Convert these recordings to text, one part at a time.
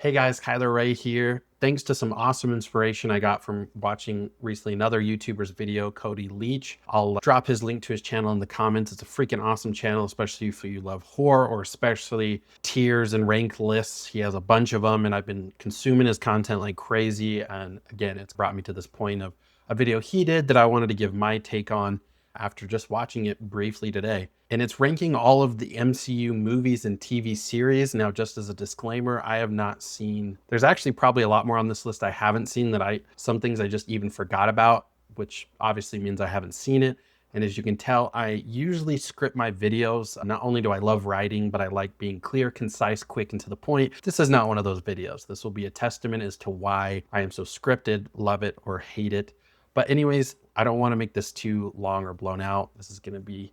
Hey guys, Cyler Ray here. Thanks to some awesome inspiration I got from watching recently another YouTuber's video, Cody Leach. I'll drop his link to his channel in the comments. It's a freaking awesome channel, especially if you love horror or especially tiers and ranked lists. He has a bunch of them and I've been consuming his content like crazy. And again, it's brought me to this point of a video he did that I wanted to give my take on after just watching it briefly today. And it's ranking all of the MCU movies and TV series. Now, just as a disclaimer, I have not seen, there's actually probably a lot more on this list I haven't seen that some things I just even forgot about, which obviously means I haven't seen it. And as you can tell, I usually script my videos. Not only do I love writing, but I like being clear, concise, quick, and to the point. This is not one of those videos. This will be a testament as to why I am so scripted, love it or hate it. But anyways, I don't want to make this too long or blown out. This is going to be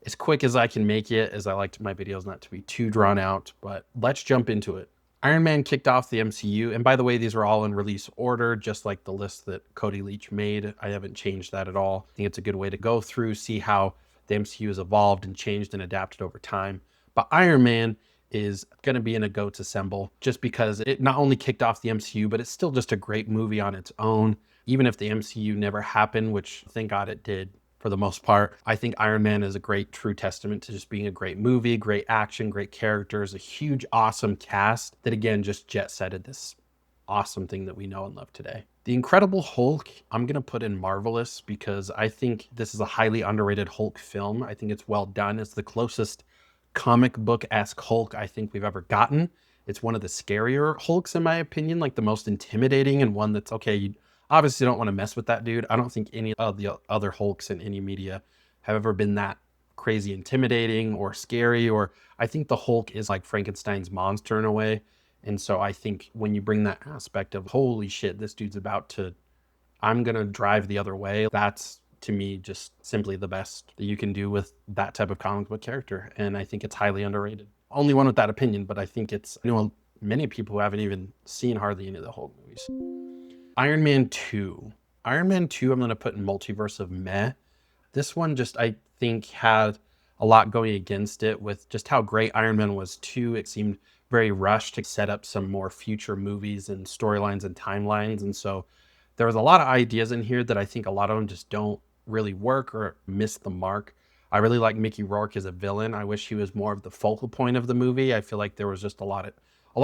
as quick as I can make it, as I like my videos not to be too drawn out, but let's jump into it. Iron Man kicked off the MCU, and by the way, these are all in release order, just like the list that Cody Leach made. I haven't changed that at all. I think it's a good way to go through, see how the MCU has evolved and changed and adapted over time. But Iron Man is going to be in a GOATs assemble just because it not only kicked off the MCU, but it's still just a great movie on its own. Even if the MCU never happened, which thank God it did for the most part, I think Iron Man is a great true testament to just being a great movie, great action, great characters, a huge, awesome cast that again, just jet setted this awesome thing that we know and love today. The Incredible Hulk, I'm going to put in marvelous because I think this is a highly underrated Hulk film. I think it's well done. It's the closest comic book-esque Hulk I think we've ever gotten. It's one of the scarier Hulks in my opinion, like the most intimidating and one that's okay, you obviously don't want to mess with that dude. I don't think any of the other Hulks in any media have ever been that crazy intimidating or scary, or I think the Hulk is like Frankenstein's monster in a way. And so I think when you bring that aspect of holy shit, this dude's I'm gonna drive the other way, that's to me just simply the best that you can do with that type of comic book character. And I think it's highly underrated. Only one with that opinion, but I think many people who haven't even seen hardly any of the Hulk movies. Iron Man 2. Iron Man 2, I'm going to put in multiverse of meh. This one just, I think, had a lot going against it with just how great Iron Man was 2. It seemed very rushed to set up some more future movies and storylines and timelines. And so there was a lot of ideas in here that I think a lot of them just don't really work or miss the mark. I really like Mickey Rourke as a villain. I wish he was more of the focal point of the movie. I feel like there was just a lot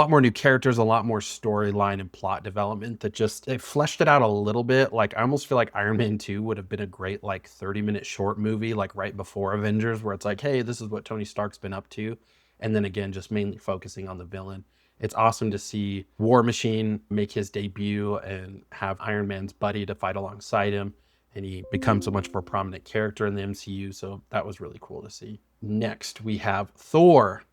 more new characters, a lot more storyline and plot development that just, it fleshed it out a little bit. Like I almost feel like Iron Man 2 would have been a great like 30-minute short movie, like right before Avengers, where it's like, hey, this is what Tony Stark's been up to. And then again, just mainly focusing on the villain. It's awesome to see War Machine make his debut and have Iron Man's buddy to fight alongside him. And he becomes a much more prominent character in the MCU. So that was really cool to see. Next, we have Thor.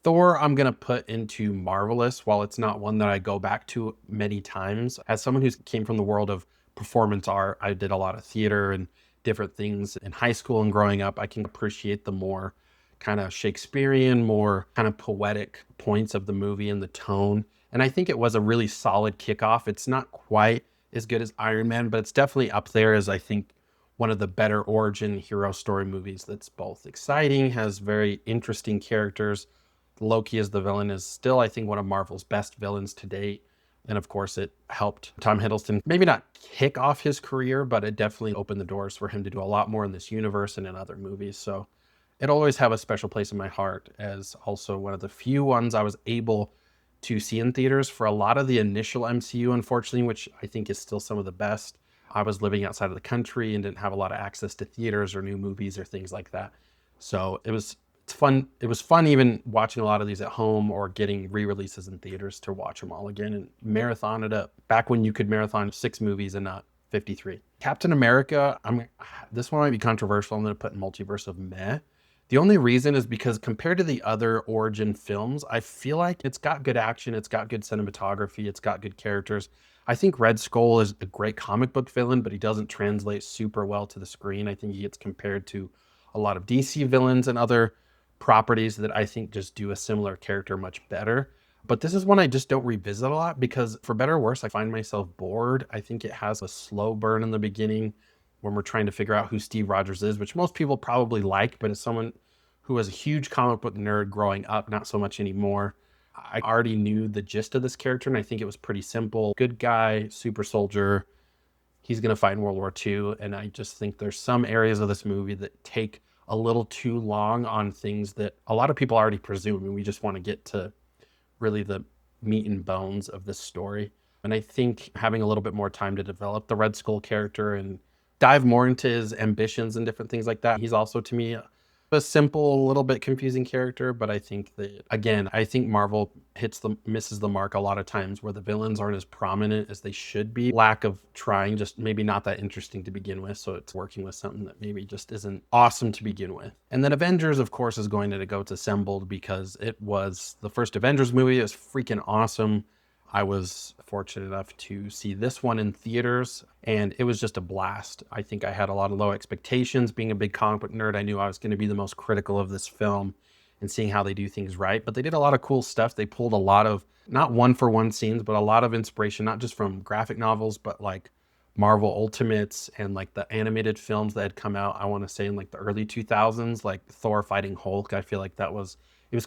Thor, I'm going to put into marvelous, while it's not one that I go back to many times. As someone who came from the world of performance art, I did a lot of theater and different things in high school and growing up. I can appreciate the more kind of Shakespearean, more kind of poetic points of the movie and the tone. And I think it was a really solid kickoff. It's not quite as good as Iron Man, but it's definitely up there as I think one of the better origin hero story movies that's both exciting, has very interesting characters. Loki as the villain is still, I think, one of Marvel's best villains to date. And of course, it helped Tom Hiddleston maybe not kick off his career, but it definitely opened the doors for him to do a lot more in this universe and in other movies. So it'll always have a special place in my heart as also one of the few ones I was able to see in theaters for a lot of the initial MCU, unfortunately, which I think is still some of the best. I was living outside of the country and didn't have a lot of access to theaters or new movies or things like that. So it's fun. It was fun even watching a lot of these at home or getting re-releases in theaters to watch them all again and marathon it up. Back when you could marathon 6 movies and not 53. Captain America, this one might be controversial. I'm going to put in multiverse of meh. The only reason is because compared to the other origin films, I feel like it's got good action, it's got good cinematography, it's got good characters. I think Red Skull is a great comic book villain, but he doesn't translate super well to the screen. I think he gets compared to a lot of DC villains and other properties that I think just do a similar character much better. But this is one I just don't revisit a lot because for better or worse, I find myself bored. I think it has a slow burn in the beginning when we're trying to figure out who Steve Rogers is, which most people probably like, but as someone who was a huge comic book nerd growing up, not so much anymore. I already knew the gist of this character, and I think it was pretty simple. Good guy, super soldier. He's going to fight in World War II. And I just think there's some areas of this movie that take a little too long on things that a lot of people already presume. And we just want to get to really the meat and bones of this story. And I think having a little bit more time to develop the Red Skull character and dive more into his ambitions and different things like that. He's also, to me, a simple, a little bit confusing character, but I think that, again, I think Marvel misses the mark a lot of times where the villains aren't as prominent as they should be. Lack of trying, just maybe not that interesting to begin with, so it's working with something that maybe just isn't awesome to begin with. And then Avengers, of course, is going to go to Assembled because it was the first Avengers movie. It was freaking awesome. I was fortunate enough to see this one in theaters, and it was just a blast. I think I had a lot of low expectations. Being a big comic book nerd, I knew I was going to be the most critical of this film and seeing how they do things right. But they did a lot of cool stuff. They pulled a lot of, not one-for-one scenes, but a lot of inspiration, not just from graphic novels, but like Marvel Ultimates and like the animated films that had come out, I want to say in like the early 2000s, like Thor fighting Hulk. I feel like it was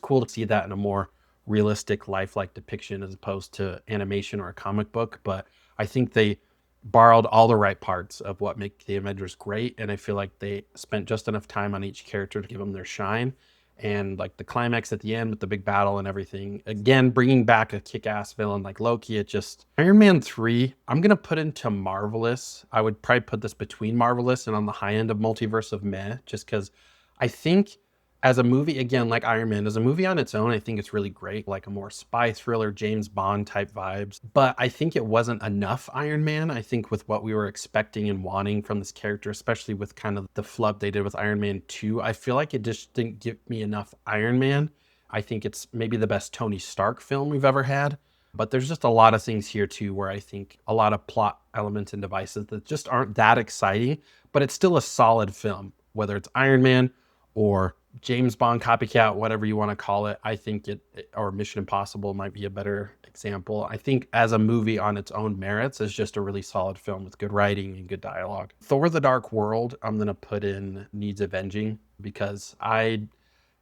cool to see that in a more realistic lifelike depiction as opposed to animation or a comic book. But I think they borrowed all the right parts of what make the Avengers great, and I feel like they spent just enough time on each character to give them their shine. And like the climax at the end with the big battle and everything, again bringing back a kick-ass villain like Loki. It just, Iron Man 3 I'm gonna put into marvelous. I would probably put this between marvelous and on the high end of multiverse of meh, just because I think as a movie, again, like Iron Man, as a movie on its own, I think it's really great, like a more spy thriller, James Bond type vibes. But I think it wasn't enough Iron Man. I think with what we were expecting and wanting from this character, especially with kind of the flub they did with Iron Man 2, I feel like it just didn't give me enough Iron Man. I think it's maybe the best Tony Stark film we've ever had. But there's just a lot of things here too, where I think a lot of plot elements and devices that just aren't that exciting, but it's still a solid film, whether it's Iron Man or James Bond copycat, whatever you want to call it. I think or Mission Impossible might be a better example. I think as a movie on its own merits is just a really solid film with good writing and good dialogue. Thor: The Dark World, I'm going to put in needs avenging because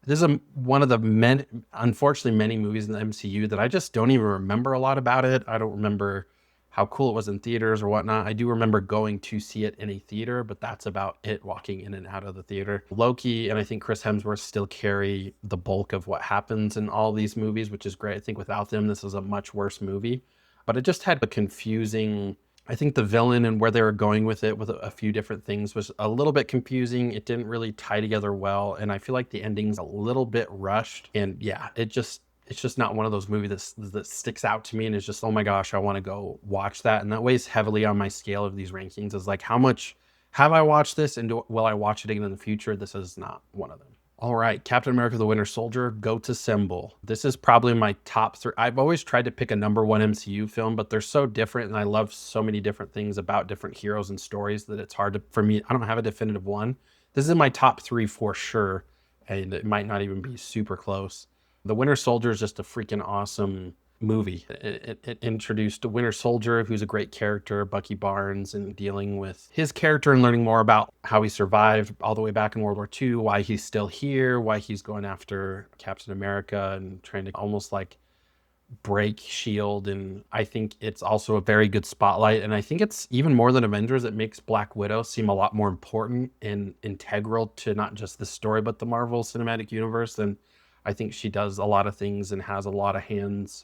this is one of the unfortunately many movies in the MCU that I just don't even remember a lot about it. I don't remember how cool it was in theaters or whatnot. I do remember going to see it in a theater, but that's about it, walking in and out of the theater. Loki and I think Chris Hemsworth still carry the bulk of what happens in all these movies, which is great. I think without them, this is a much worse movie. But it just had a confusing, I think the villain and where they were going with it with a few different things was a little bit confusing. It didn't really tie together well. And I feel like the ending's a little bit rushed. And yeah, it's just not one of those movies that sticks out to me and is just, oh my gosh, I want to go watch that. And that weighs heavily on my scale of these rankings, is like, how much have I watched this and will I watch it again in the future? This is not one of them. All right, Captain America: The Winter Soldier, go to Symbol. This is probably my top 3. I've always tried to pick a number 1 MCU film, but they're so different and I love so many different things about different heroes and stories that it's hard for me. I don't have a definitive one. This is in my top 3 for sure, and it might not even be super close. The Winter Soldier is just a freaking awesome movie. It introduced a Winter Soldier who's a great character, Bucky Barnes, and dealing with his character and learning more about how he survived all the way back in World War II, why he's still here, why he's going after Captain America and trying to almost like break S.H.I.E.L.D. And I think it's also a very good spotlight. And I think it's even more than Avengers, it makes Black Widow seem a lot more important and integral to not just the story, but the Marvel Cinematic Universe. And I think she does a lot of things and has a lot of hands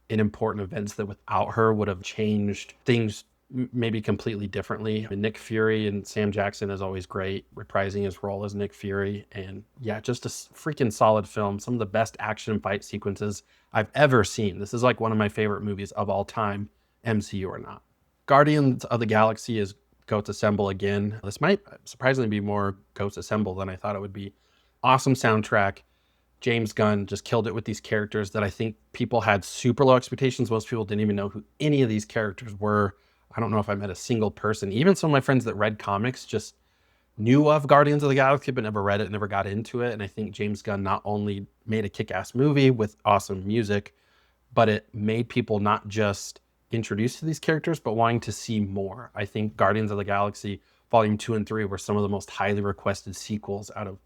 in important events that without her would have changed things maybe completely differently. And Nick Fury and Sam Jackson is always great, reprising his role as Nick Fury. And yeah, just a freaking solid film. Some of the best action fight sequences I've ever seen. This is like one of my favorite movies of all time, MCU or not. Guardians of the Galaxy is Ghost Assemble again. This might surprisingly be more Ghost Assemble than I thought it would be. Awesome soundtrack. James Gunn just killed it with these characters that I think people had super low expectations. Most people didn't even know who any of these characters were. I don't know if I met a single person. Even some of my friends that read comics just knew of Guardians of the Galaxy, but never read it, never got into it. And I think James Gunn not only made a kick-ass movie with awesome music, but it made people not just introduced to these characters, but wanting to see more. I think Guardians of the Galaxy Volume 2 and 3 were some of the most highly requested sequels out of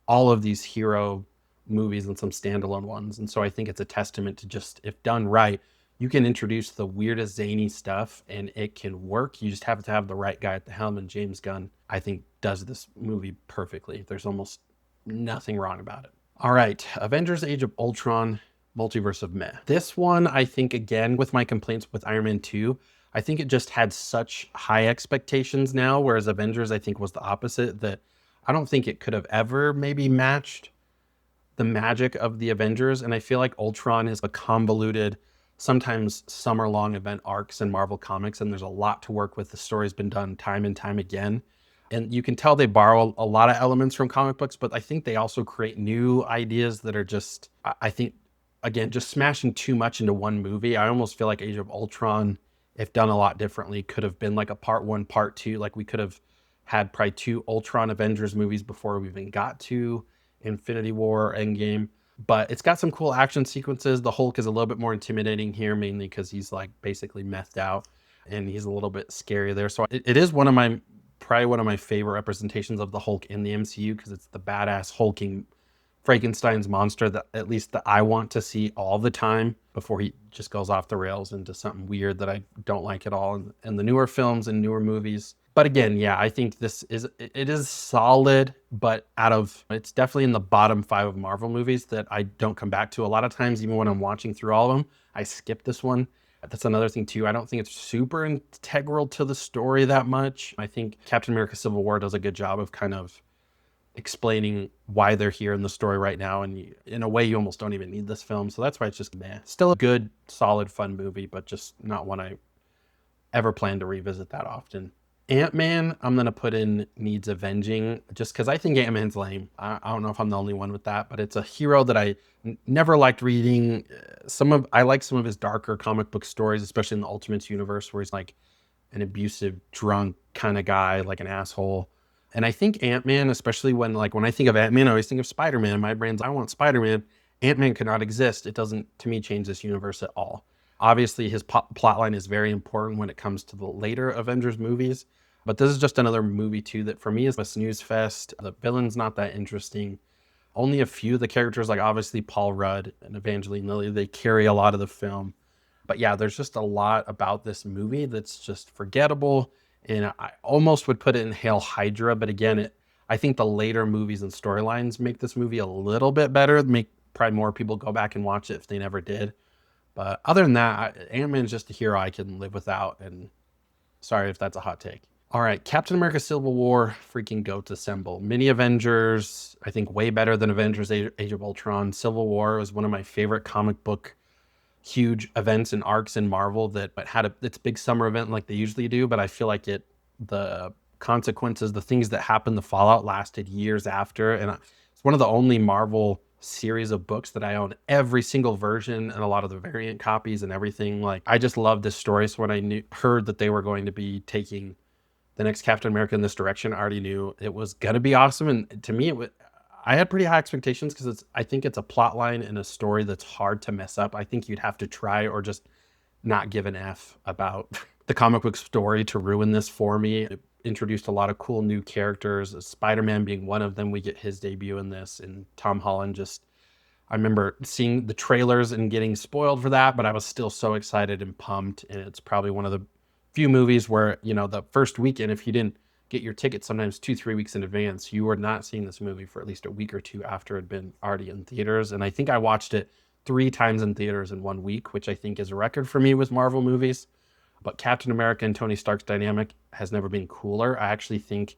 all of these hero movies and some standalone ones. And so I think it's a testament to just, if done right, you can introduce the weirdest zany stuff and it can work. You just have to have the right guy at the helm, and James Gunn, I think, does this movie perfectly. There's almost nothing wrong about it. All right, Avengers Age of Ultron, Multiverse of Meh. This one, I think, again, with my complaints with Iron Man 2, I think it just had such high expectations now, whereas Avengers, I think, was the opposite, that I don't think it could have ever maybe matched the magic of the Avengers. And I feel like Ultron is a convoluted, sometimes summer-long event arcs in Marvel Comics, and there's a lot to work with. The story's been done time and time again. And you can tell they borrow a lot of elements from comic books, but I think they also create new ideas that are just, I think, again, just smashing too much into one movie. I almost feel like Age of Ultron, if done a lot differently, could have been like a part 1, part 2. Like we could have had probably 2 Ultron Avengers movies before we even got to Infinity War, Endgame. But it's got some cool action sequences. The Hulk is a little bit more intimidating here, mainly because he's like basically methed out and he's a little bit scary there. So it is probably one of my favorite representations of the Hulk in the MCU, because it's the badass hulking Frankenstein's monster that at least that I want to see all the time before he just goes off the rails into something weird that I don't like at all in the newer films and newer movies. But again, yeah, I think it is solid, but it's definitely in the bottom 5 of Marvel movies that I don't come back to. A lot of times, even when I'm watching through all of them, I skip this one. That's another thing too. I don't think it's super integral to the story that much. I think Captain America Civil War does a good job of kind of explaining why they're here in the story right now. And in a way, you almost don't even need this film. So that's why it's just meh. Still a good, solid, fun movie, but just not one I ever plan to revisit that often. Ant-Man, I'm going to put in needs avenging, just because I think Ant-Man's lame. I don't know if I'm the only one with that, but it's a hero that I never liked reading. I like some of his darker comic book stories, especially in the Ultimates universe, where he's like an abusive, drunk kind of guy, like an asshole. And I think Ant-Man, especially when I think of Ant-Man, I always think of Spider-Man. My brain's, I want Spider-Man. Ant-Man could not exist. It doesn't, to me, change this universe at all. Obviously, his plotline is very important when it comes to the later Avengers movies. But this is just another movie, too, that for me is a snooze fest. The villain's not that interesting. Only a few of the characters, like obviously Paul Rudd and Evangeline Lilly, they carry a lot of the film. But yeah, there's just a lot about this movie that's just forgettable. And I almost would put it in Hail Hydra. But again, I think the later movies and storylines make this movie a little bit better, make probably more people go back and watch it if they never did. But other than that, Ant-Man's just a hero I can live without. And sorry if that's a hot take. All right, Captain America Civil War, freaking goats assemble. Mini Avengers, I think way better than Avengers Age of Ultron. Civil War was one of my favorite comic book huge events and arcs in Marvel that had its big summer event like they usually do, but I feel like the consequences, the things that happened, the fallout lasted years after. And it's one of the only Marvel series of books that I own every single version and a lot of the variant copies and everything. Like, I just love this story. So when I heard that they were going to be taking the next Captain America in this direction, I already knew it was gonna be awesome. And to me, I had pretty high expectations because I think it's a plot line and a story that's hard to mess up. I think you'd have to try or just not give an F about the comic book story to ruin this for me. It introduced a lot of cool new characters, Spider-Man being one of them. We get his debut in this, and Tom Holland I remember seeing the trailers and getting spoiled for that, but I was still so excited and pumped. And it's probably one of the few movies where, the first weekend, if you didn't get your ticket sometimes 2-3 weeks in advance, you were not seeing this movie for at least a week or two after it had been already in theaters. And I think I watched it 3 times in theaters in 1 week, which I think is a record for me with Marvel movies. But Captain America and Tony Stark's dynamic has never been cooler. I actually think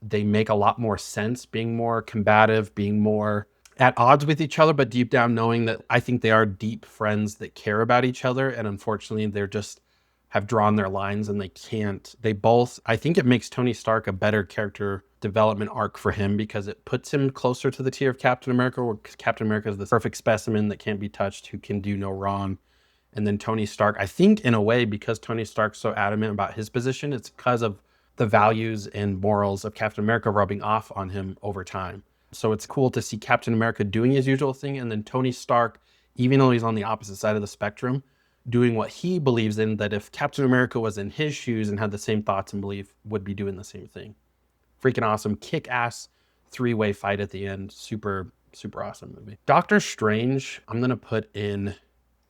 they make a lot more sense, being more combative, being more at odds with each other, but deep down knowing that I think they are deep friends that care about each other. And unfortunately, they're just have drawn their lines and I think it makes Tony Stark a better character development arc for him, because it puts him closer to the tier of Captain America, where Captain America is the perfect specimen that can't be touched, who can do no wrong. And then Tony Stark, I think in a way, because Tony Stark's so adamant about his position, it's because of the values and morals of Captain America rubbing off on him over time. So it's cool to see Captain America doing his usual thing, and then Tony Stark, even though he's on the opposite side of the spectrum, doing what he believes in, that if Captain America was in his shoes and had the same thoughts and belief, would be doing the same thing. Freaking awesome, kick-ass 3-way fight at the end. Super Super awesome movie. Doctor Strange, I'm going to put in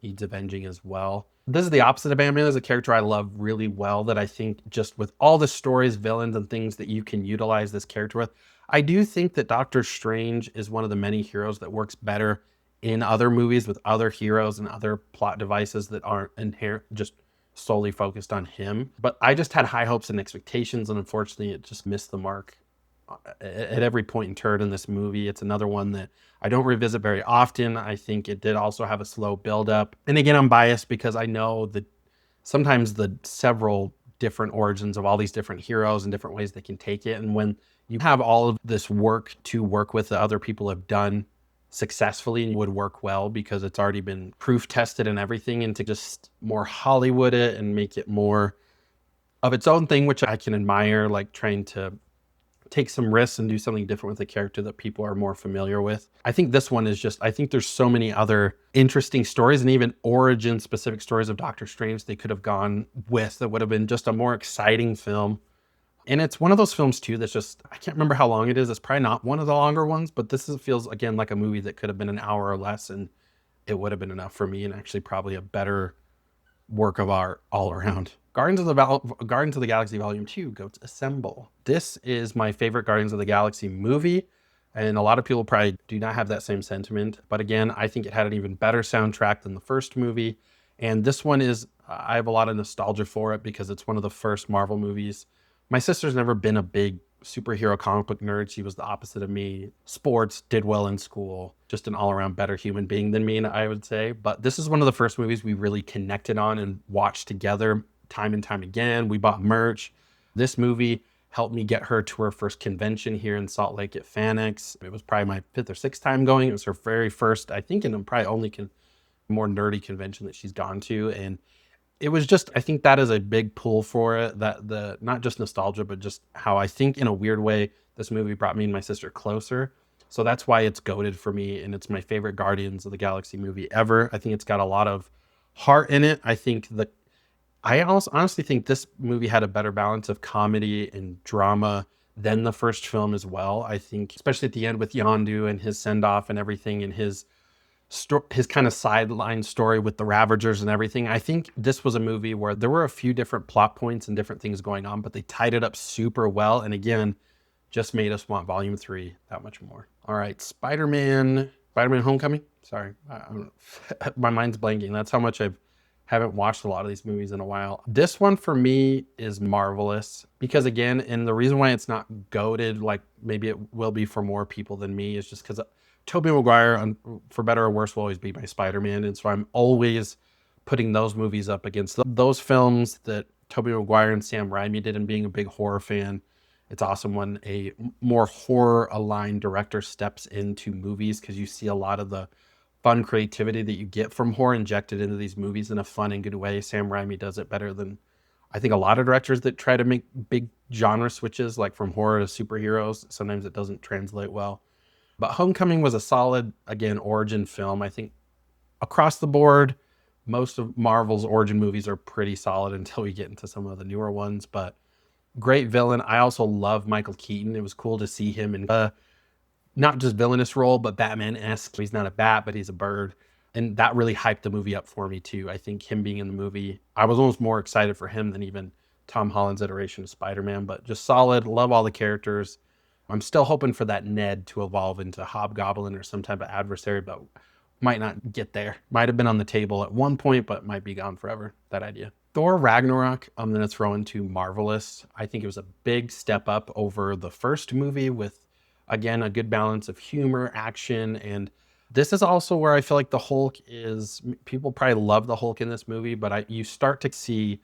needs avenging as well. This is the opposite of Batman. Is a character I love really well that I think just with all the stories, villains, and things that you can utilize this character with, I do think that Doctor Strange is one of the many heroes that works better in other movies with other heroes and other plot devices that aren't inherent, just solely focused on him. But I just had high hopes and expectations, and unfortunately it just missed the mark at every point and turn in this movie. It's another one that I don't revisit very often. I think it did also have a slow buildup. And again, I'm biased because I know that sometimes the several different origins of all these different heroes and different ways they can take it. And when you have all of this work to work with that other people have done successfully, and would work well because it's already been proof tested and everything, and to just more Hollywood it and make it more of its own thing, which I can admire, like trying to take some risks and do something different with a character that people are more familiar with. I think this one is just, I think there's so many other interesting stories and even origin specific stories of Doctor Strange they could have gone with that would have been just a more exciting film. And it's one of those films too that's just, I can't remember how long it is. It's probably not one of the longer ones, but feels again like a movie that could have been an hour or less, and it would have been enough for me, and actually probably a better work of art all around. Guardians of the Galaxy Volume 2, Goats Assemble. This is my favorite Guardians of the Galaxy movie, and a lot of people probably do not have that same sentiment. But again, I think it had an even better soundtrack than the first movie. And this one is, I have a lot of nostalgia for it because it's one of the first Marvel movies. My sister's never been a big superhero comic book nerd. She was the opposite of me. Sports, did well in school, just an all-around better human being than me, I would say. But this is one of the first movies we really connected on and watched together time and time again. We bought merch. This movie helped me get her to her first convention here in Salt Lake at FanX. It was probably my 5th or 6th time going. It was her very first, I think, and probably only more nerdy convention that she's gone to. And it was just, I think that is a big pull for it, that the not just nostalgia, but just how I think in a weird way this movie brought me and my sister closer. So that's why it's goated for me, and it's my favorite Guardians of the Galaxy movie ever. I think it's got a lot of heart in it. I also honestly think this movie had a better balance of comedy and drama than the first film as well. I think, especially at the end with Yondu and his send-off and everything, and his kind of sideline story with the Ravagers and everything. I think this was a movie where there were a few different plot points and different things going on, but they tied it up super well. And again, just made us want Volume 3 that much more. All right, Spider-Man Homecoming. Sorry, my mind's blanking. That's how much I haven't watched a lot of these movies in a while. This one for me is marvelous because again, and the reason why it's not goated, like maybe it will be for more people than me, is just because Tobey Maguire, for better or worse, will always be my Spider-Man. And so I'm always putting those movies up against those films that Tobey Maguire and Sam Raimi did, and being a big horror fan. It's awesome when a more horror-aligned director steps into movies because you see a lot of the fun creativity that you get from horror injected into these movies in a fun and good way. Sam Raimi does it better than I think a lot of directors that try to make big genre switches, like from horror to superheroes. Sometimes it doesn't translate well. But Homecoming was a solid, again, origin film. I think across the board, most of Marvel's origin movies are pretty solid until we get into some of the newer ones. But great villain. I also love Michael Keaton. It was cool to see him in not just villainous role, but Batman-esque. He's not a bat, but he's a bird. And that really hyped the movie up for me too. I think him being in the movie, I was almost more excited for him than even Tom Holland's iteration of Spider-Man. But just solid. Love all the characters. I'm still hoping for that Ned to evolve into Hobgoblin or some type of adversary, but might not get there. Might have been on the table at one point, but might be gone forever, that idea. Thor Ragnarok, I'm going to throw into marvelous. I think it was a big step up over the first movie with, again, a good balance of humor, action, and this is also where I feel like the Hulk is, people probably love the Hulk in this movie, but you start to see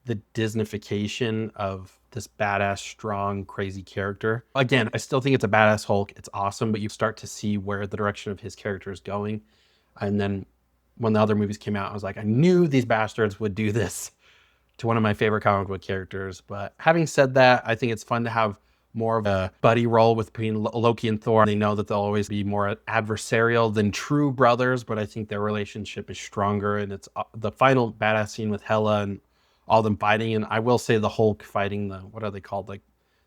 the Disneyfication of this badass, strong, crazy character. Again, I still think it's a badass Hulk. It's awesome, but you start to see where the direction of his character is going. And then when the other movies came out, I was like, I knew these bastards would do this to one of my favorite comic book characters. But having said that, I think it's fun to have more of a buddy role between Loki and Thor. They know that they'll always be more adversarial than true brothers, but I think their relationship is stronger. And it's the final badass scene with Hela and all them fighting. And I will say the Hulk fighting the, what are they called? Like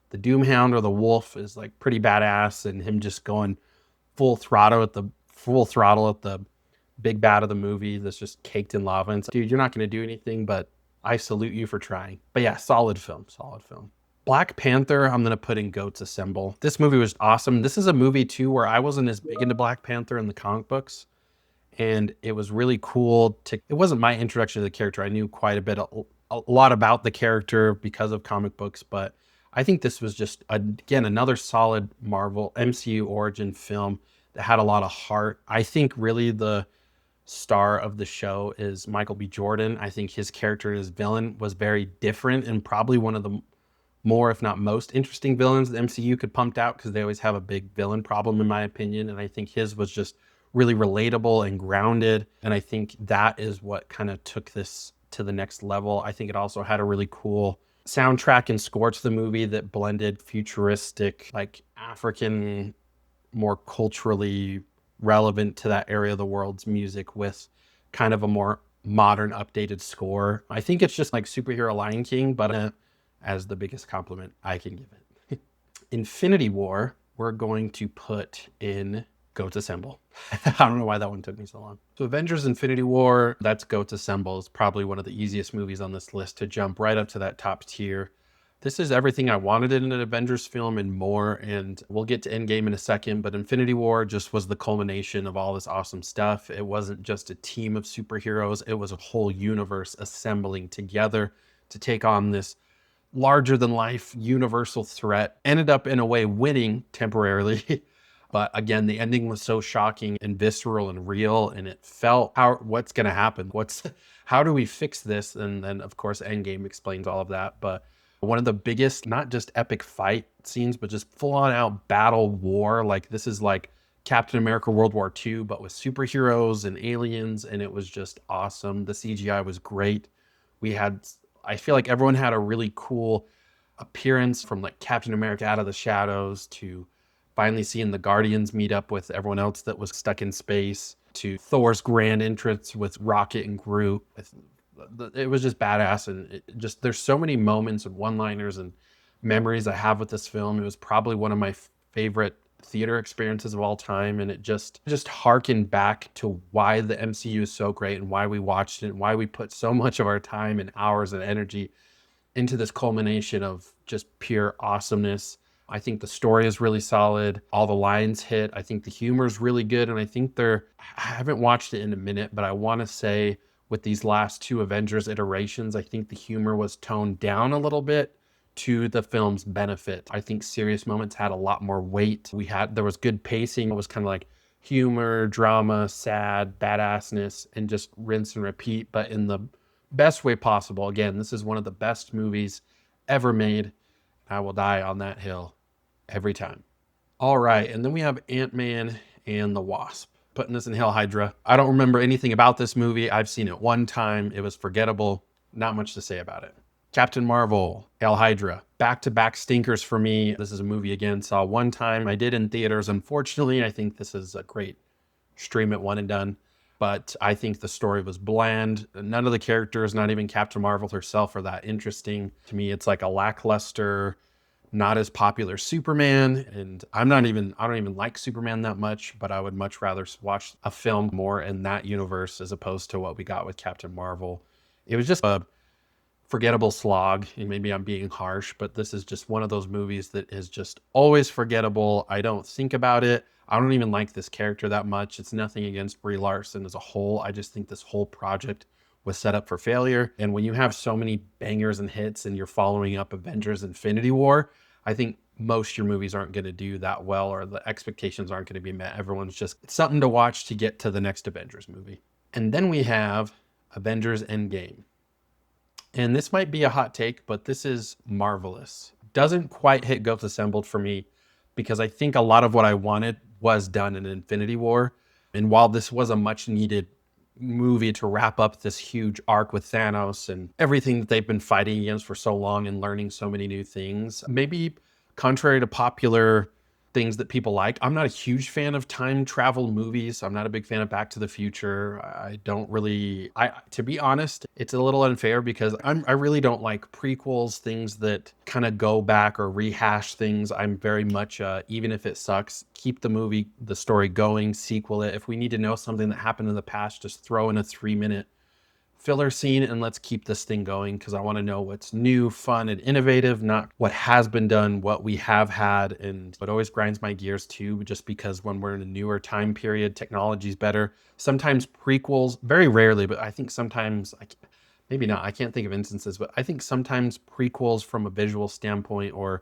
the Doomhound or the Wolf is like pretty badass, and him just going full throttle at the big bad of the movie that's just caked in lava. And dude, you're not going to do anything, but I salute you for trying. But yeah, solid film, solid film. Black Panther, I'm going to put in Goats Assemble. This movie was awesome. This is a movie too where I wasn't as big into Black Panther in the comic books. And it was really cool it wasn't my introduction to the character. I knew quite a lot about the character because of comic books, but I think this was just, again, another solid Marvel MCU origin film that had a lot of heart. I think really the star of the show is Michael B. Jordan. I think his character as villain was very different and probably one of the more, if not most interesting villains the MCU could pump out, because they always have a big villain problem in my opinion. And I think his was just really relatable and grounded. And I think that is what kind of took this to the next level. I think it also had a really cool soundtrack and score to the movie that blended futuristic, like African, more culturally relevant to that area of the world's music with kind of a more modern, updated score. I think it's just like superhero Lion King, but as the biggest compliment I can give it. Infinity War, we're going to put in Goats Assemble. I don't know why that one took me so long. So Avengers Infinity War, that's Goats Assemble, is probably one of the easiest movies on this list to jump right up to that top tier. This is everything I wanted in an Avengers film and more, and we'll get to Endgame in a second, but Infinity War just was the culmination of all this awesome stuff. It wasn't just a team of superheroes, it was a whole universe assembling together to take on this larger than life universal threat. Ended up in a way winning temporarily. But again, the ending was so shocking and visceral and real, and it felt, what's going to happen? How do we fix this? And then, of course, Endgame explains all of that. But one of the biggest, not just epic fight scenes, but just full-on out battle war. Like, this is like Captain America World War II, but with superheroes and aliens, and it was just awesome. The CGI was great. I feel like everyone had a really cool appearance, from like Captain America out of the shadows to finally seeing the Guardians meet up with everyone else that was stuck in space, to Thor's grand entrance with Rocket and Groot. It was just badass. And there's so many moments and one-liners and memories I have with this film. It was probably one of my favorite theater experiences of all time. And it just harkened back to why the MCU is so great and why we watched it and why we put so much of our time and hours and energy into this culmination of just pure awesomeness. I think the story is really solid. All the lines hit. I think the humor is really good. And I think I haven't watched it in a minute, but I want to say with these last two Avengers iterations, I think the humor was toned down a little bit to the film's benefit. I think serious moments had a lot more weight. There was good pacing. It was kind of like humor, drama, sad, badassness, and just rinse and repeat, but in the best way possible. Again, this is one of the best movies ever made. I will die on that hill every time. All right, and then we have Ant-Man and the Wasp, putting this in Hail Hydra. I don't remember anything about this movie. I've seen it one time. It was forgettable. Not much to say about it. Captain Marvel, Hail Hydra, back-to-back stinkers for me. This is a movie, again, saw one time. I did in theaters, unfortunately. I think this is a great stream it one and done. But I think the story was bland. None of the characters, not even Captain Marvel herself, are that interesting. To me, it's like a lackluster, not as popular Superman. And I don't even like Superman that much, but I would much rather watch a film more in that universe as opposed to what we got with Captain Marvel. It was just a forgettable slog, and maybe I'm being harsh, but this is just one of those movies that is just always forgettable. I don't think about it. I don't even like this character that much. It's nothing against Brie Larson as a whole. I just think this whole project was set up for failure. And when you have so many bangers and hits and you're following up Avengers Infinity War, I think most of your movies aren't going to do that well, or the expectations aren't going to be met. Everyone's just, it's something to watch to get to the next Avengers movie. And then we have Avengers Endgame. And this might be a hot take, but this is marvelous. Doesn't quite hit Goats Assembled for me, because I think a lot of what I wanted was done in Infinity War. And while this was a much needed movie to wrap up this huge arc with Thanos and everything that they've been fighting against for so long and learning so many new things, maybe contrary to popular things that people like. I'm not a huge fan of time travel movies. I'm not a big fan of Back to the Future. I don't really, to be honest, it's a little unfair because I really don't like prequels, things that kind of go back or rehash things. I'm very much, even if it sucks, keep the story going, sequel it. If we need to know something that happened in the past, just throw in a 3-minute filler scene and let's keep this thing going, because I want to know what's new, fun, and innovative, not what has been done, what we have had. And it always grinds my gears too, just because when we're in a newer time period, technology's better. Sometimes prequels, very rarely, but I think sometimes, maybe not, I can't think of instances, but I think sometimes prequels from a visual standpoint or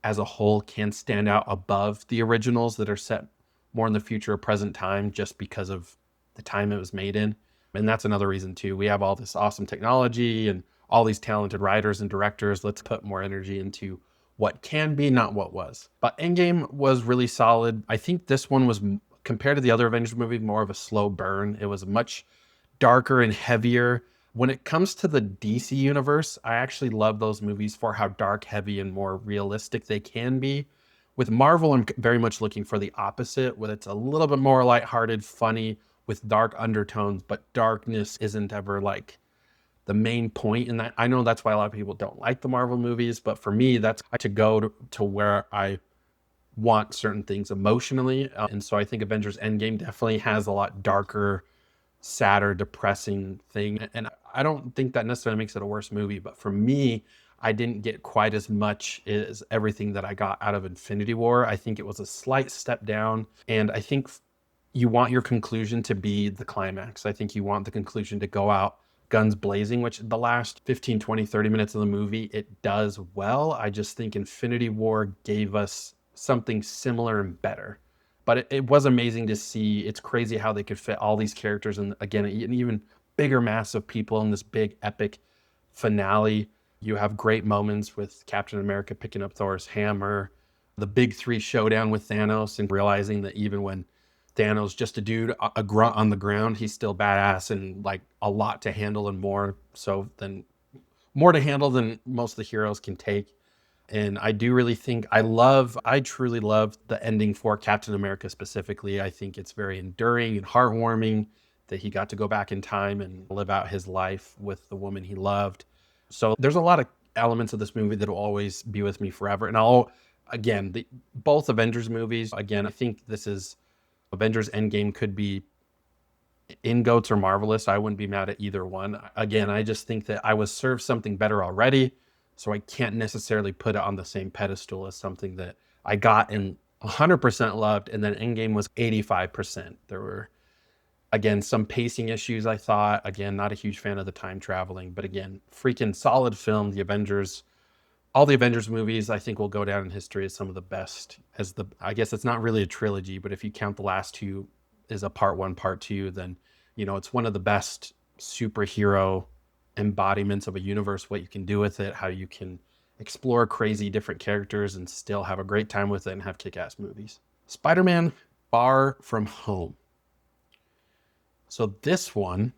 as a whole can stand out above the originals that are set more in the future or present time, just because of the time it was made in. And that's another reason too. We have all this awesome technology and all these talented writers and directors. Let's put more energy into what can be, not what was. But Endgame was really solid. I think this one was, compared to the other Avengers movie, more of a slow burn. It was much darker and heavier. When it comes to the DC universe, I actually love those movies for how dark, heavy, and more realistic they can be. With Marvel, I'm very much looking for the opposite, where it's a little bit more lighthearted, funny, with dark undertones, but darkness isn't ever like the main point in that. I know that's why a lot of people don't like the Marvel movies, but for me, that's to go to where I want certain things emotionally. And so I think Avengers Endgame definitely has a lot darker, sadder, depressing thing. And I don't think that necessarily makes it a worse movie, but for me, I didn't get quite as much as everything that I got out of Infinity War. I think it was a slight step down. And I think you want your conclusion to be the climax. I think you want the conclusion to go out guns blazing, which the last 15, 20, 30 minutes of the movie, it does well. I just think Infinity War gave us something similar and better. But it was amazing to see. It's crazy how they could fit all these characters and, again, an even bigger mass of people in this big epic finale. You have great moments with Captain America picking up Thor's hammer, the big three showdown with Thanos, and realizing that even when Thanos just a dude, a grunt on the ground, he's still badass and like a lot to handle, and more to handle than most of the heroes can take. And I do really think I truly love the ending for Captain America specifically. I think it's very enduring and heartwarming that he got to go back in time and live out his life with the woman he loved. So there's a lot of elements of this movie that will always be with me forever. And both Avengers movies, again, I think this is Avengers Endgame could be in goats or marvelous. I wouldn't be mad at either one. Again, I just think that I was served something better already, so I can't necessarily put it on the same pedestal as something that I got and 100% loved, and then Endgame was 85%. There were, again, some pacing issues, I thought. Again, not a huge fan of the time traveling, but again, freaking solid film. All the Avengers movies, I think, will go down in history as some of the best. I guess it's not really a trilogy, but if you count the last two as a part one, part two, then, it's one of the best superhero embodiments of a universe, what you can do with it, how you can explore crazy different characters and still have a great time with it and have kick-ass movies. Spider-Man Far From Home. So this one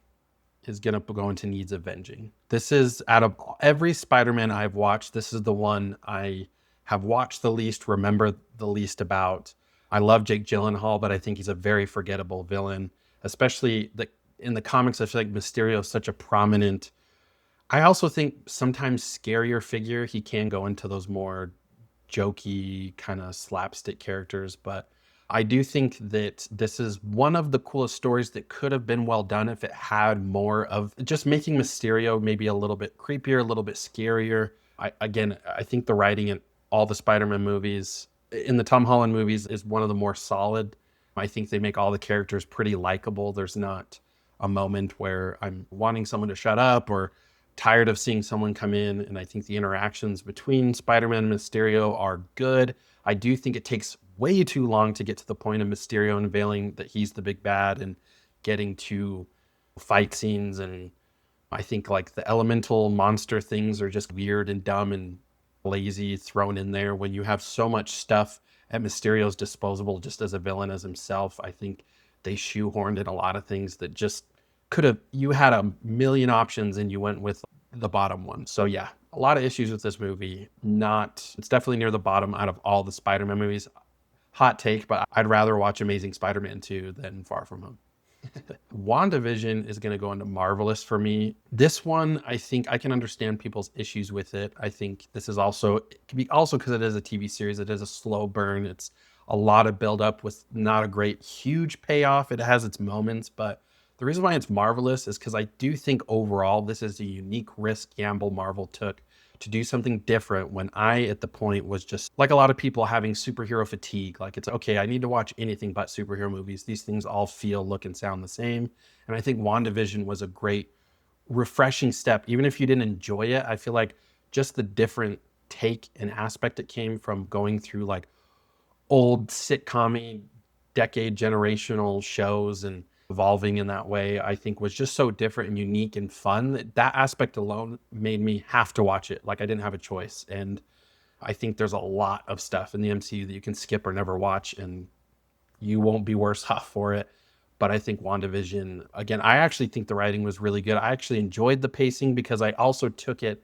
is going to go into needs avenging. This is, out of every Spider-Man I've watched, this is the one I have watched the least, remember the least about. I love Jake Gyllenhaal, but I think he's a very forgettable villain, especially in the comics. I feel like Mysterio is such a prominent, I also think sometimes scarier figure. He can go into those more jokey kind of slapstick characters, but I do think that this is one of the coolest stories that could have been well done if it had more of just making Mysterio maybe a little bit creepier, a little bit scarier. I think the writing in all the Spider-Man movies, in the Tom Holland movies, is one of the more solid. I think they make all the characters pretty likable. There's not a moment where I'm wanting someone to shut up or tired of seeing someone come in. And I think the interactions between Spider-Man and Mysterio are good. I do think it takes way too long to get to the point of Mysterio unveiling that he's the big bad and getting to fight scenes. And I think like the elemental monster things are just weird and dumb and lazy thrown in there when you have so much stuff at Mysterio's disposal just as a villain as himself. I think they shoehorned in a lot of things that just you had a million options and you went with the bottom one. So yeah, a lot of issues with this movie. It's definitely near the bottom out of all the Spider-Man movies. Hot take, but I'd rather watch Amazing Spider-Man 2 than Far From Home. WandaVision is going to go into Marvelous for me. This one, I think I can understand people's issues with it. I think this is also, it can be also because it is a TV series. It is a slow burn. It's a lot of build up with not a great, huge payoff. It has its moments, but the reason why it's Marvelous is because I do think overall this is a unique risk gamble Marvel took to do something different when I, at the point, was just like a lot of people having superhero fatigue. Like, it's okay, I need to watch anything but superhero movies. These things all feel, look, and sound the same. And I think WandaVision was a great, refreshing step. Even if you didn't enjoy it, I feel like just the different take and aspect it came from going through like old sitcom-y, decade generational shows and evolving in that way, I think was just so different and unique and fun. That aspect alone made me have to watch it. Like I didn't have a choice. And I think there's a lot of stuff in the MCU that you can skip or never watch and you won't be worse off for it. But I think WandaVision, again, I actually think the writing was really good. I actually enjoyed the pacing because I also took it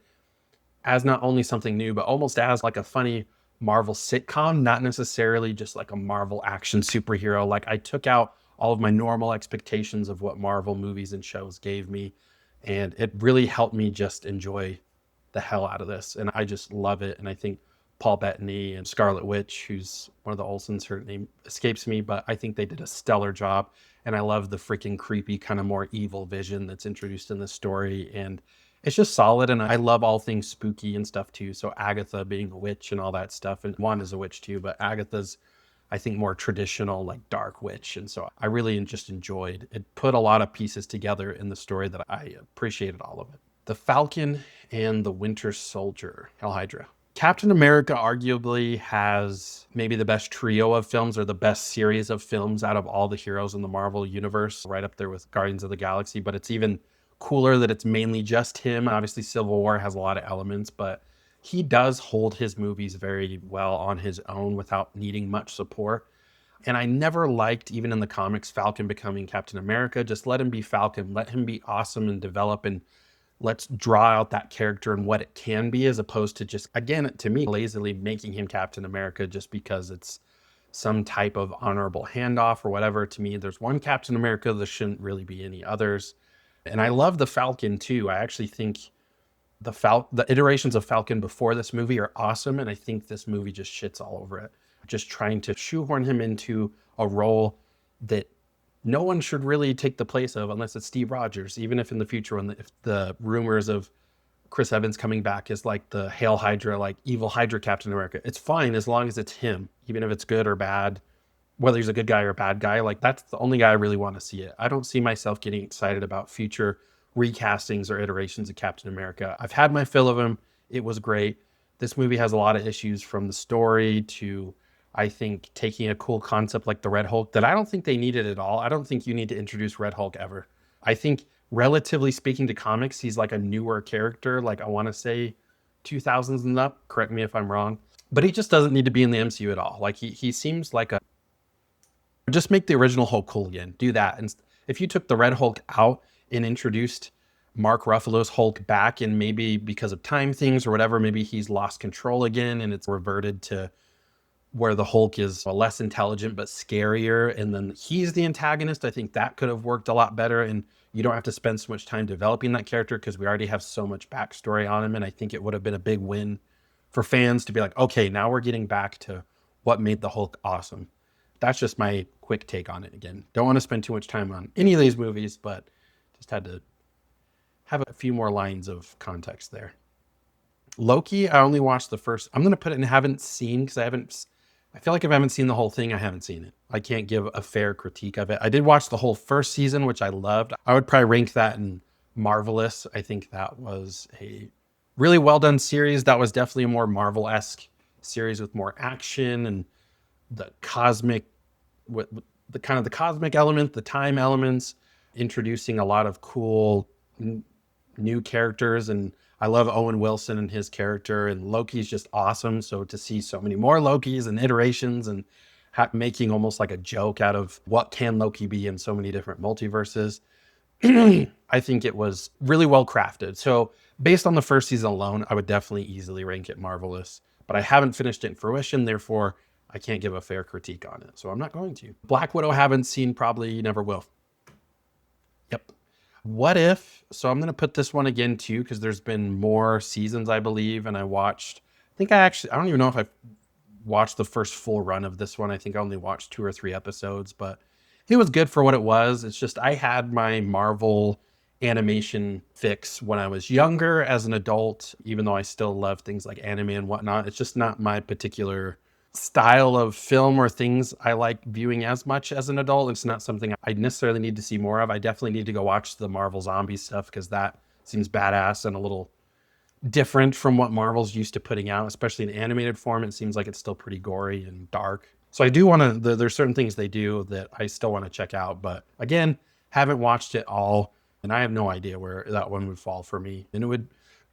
as not only something new, but almost as like a funny Marvel sitcom, not necessarily just like a Marvel action superhero. Like I took out all of my normal expectations of what Marvel movies and shows gave me. And it really helped me just enjoy the hell out of this. And I just love it. And I think Paul Bettany and Scarlet Witch, who's one of the Olsens, her name escapes me, but I think they did a stellar job. And I love the freaking creepy, kind of more evil Vision that's introduced in this story. And it's just solid. And I love all things spooky and stuff too. So Agatha being a witch and all that stuff. And Wanda's a witch too, but Agatha's, I think, more traditional, like dark witch. And so I really just enjoyed it. Put a lot of pieces together in the story that I appreciated all of it. The Falcon and the Winter Soldier, Hail Hydra. Captain America arguably has maybe the best trio of films or the best series of films out of all the heroes in the Marvel universe, right up there with Guardians of the Galaxy. But it's even cooler that it's mainly just him. Obviously, Civil War has a lot of elements, but he does hold his movies very well on his own without needing much support. And I never liked, even in the comics, Falcon becoming Captain America. Just let him be Falcon. Let him be awesome and develop, and let's draw out that character and what it can be, as opposed to just, again, to me, lazily making him Captain America just because it's some type of honorable handoff or whatever. To me, there's one Captain America. There shouldn't really be any others. And I love the Falcon too. I actually think the iterations of Falcon before this movie are awesome, and I think this movie just shits all over it. Just trying to shoehorn him into a role that no one should really take the place of unless it's Steve Rogers, even if in the future, if the rumors of Chris Evans coming back is like the Hail Hydra, like evil Hydra Captain America, it's fine as long as it's him, even if it's good or bad, whether he's a good guy or a bad guy. Like that's the only guy I really want to see it. I don't see myself getting excited about future recastings or iterations of Captain America. I've had my fill of him. It was great. This movie has a lot of issues, from the story to, I think, taking a cool concept like the Red Hulk that I don't think they needed at all. I don't think you need to introduce Red Hulk ever. I think, relatively speaking to comics, he's like a newer character. Like I want to say 2000s and up. Correct me if I'm wrong. But he just doesn't need to be in the MCU at all. Like he seems like a, just make the original Hulk cool again. Do that. And if you took the Red Hulk out and introduced Mark Ruffalo's Hulk back, and maybe because of time things or whatever, maybe he's lost control again and it's reverted to where the Hulk is less intelligent but scarier, and then he's the antagonist, I think that could have worked a lot better, and you don't have to spend so much time developing that character because we already have so much backstory on him. And I think it would have been a big win for fans to be like, okay, now we're getting back to what made the Hulk awesome. That's just my quick take on it. Again, don't want to spend too much time on any of these movies, but just had to have a few more lines of context there. Loki, I only watched the first. I'm going to put it in haven't seen because I feel like if I haven't seen the whole thing, I haven't seen it. I can't give a fair critique of it. I did watch the whole first season, which I loved. I would probably rank that in Marvelous. I think that was a really well done series. That was definitely a more Marvel-esque series with more action and the cosmic, with the kind of the cosmic element, the time elements, introducing a lot of cool new characters. And I love Owen Wilson and his character, and Loki's just awesome. So to see so many more Lokis and iterations and making almost like a joke out of what can Loki be in so many different multiverses, I think it was really well crafted. So based on the first season alone, I would definitely easily rank it Marvelous, but I haven't finished it in fruition. Therefore, I can't give a fair critique on it, so I'm not going to. Black Widow haven't seen, probably never will. Yep. What if, so I'm going to put this one again too, because there's been more seasons, I believe, and I don't even know if I watched the first full run of this one. I think I only watched 2 or 3 episodes, but it was good for what it was. It's just I had my Marvel animation fix when I was younger as an adult, even though I still love things like anime and whatnot. It's just not my particular style of film or things I like viewing as much as an adult. It's not something I necessarily need to see more of. I definitely need to go watch the Marvel zombie stuff because that seems badass and a little different from what Marvel's used to putting out, especially in animated form. It seems like it's still pretty gory and dark. So I do want to, there's certain things they do that I still want to check out. But again, haven't watched it all. And I have no idea where that one would fall for me. And it would,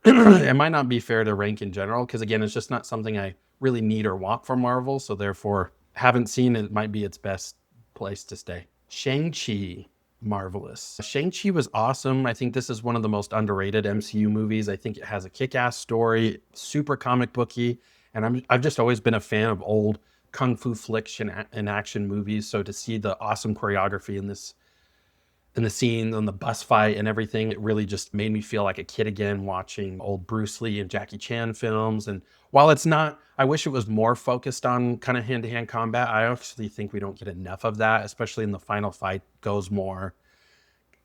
it might not be fair to rank in general, because again, it's just not something I really need or want from Marvel. So therefore, haven't seen it, might be its best place to stay. Shang-Chi, marvelous. Shang-Chi was awesome. I think this is one of the most underrated MCU movies. I think it has a kick-ass story, super comic booky. And I've just always been a fan of old kung fu flicks and action movies. So to see the awesome choreography in the scene on the bus fight and everything, it really just made me feel like a kid again watching old Bruce Lee and Jackie Chan films. And while it's not, I wish it was more focused on kind of hand-to-hand combat. I actually think we don't get enough of that, especially in the final fight. Goes more,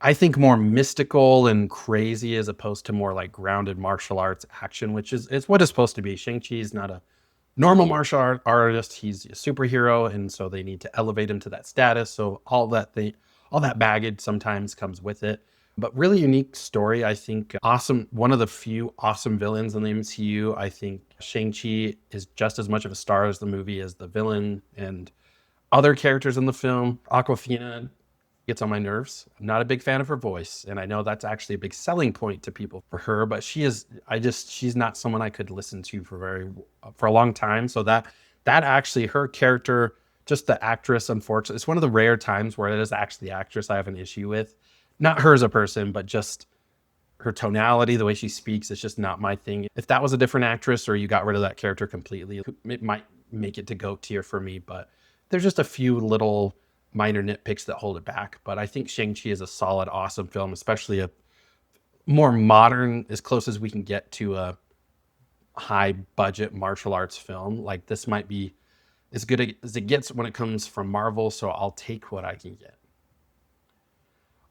I think, more mystical and crazy as opposed to more like grounded martial arts action, which is what it's supposed to be. Shang-Chi is not a normal martial artist. He's a superhero, and so they need to elevate him to that status. So all that baggage sometimes comes with it. But really unique story, I think. Awesome. One of the few awesome villains in the MCU. I think Shang-Chi is just as much of a star as the movie as the villain and other characters in the film. Awkwafina gets on my nerves. I'm not a big fan of her voice, and I know that's actually a big selling point to people for her, but she's not someone I could listen to for a long time. So that actually, her character, just the actress, unfortunately, it's one of the rare times where it is actually the actress I have an issue with. Not her as a person, but just her tonality, the way she speaks, it's just not my thing. If that was a different actress or you got rid of that character completely, it might make it to GOAT tier for me, but there's just a few little minor nitpicks that hold it back. But I think Shang-Chi is a solid, awesome film, especially a more modern, as close as we can get to a high budget martial arts film. Like this might be as good as it gets when it comes from Marvel, so I'll take what I can get.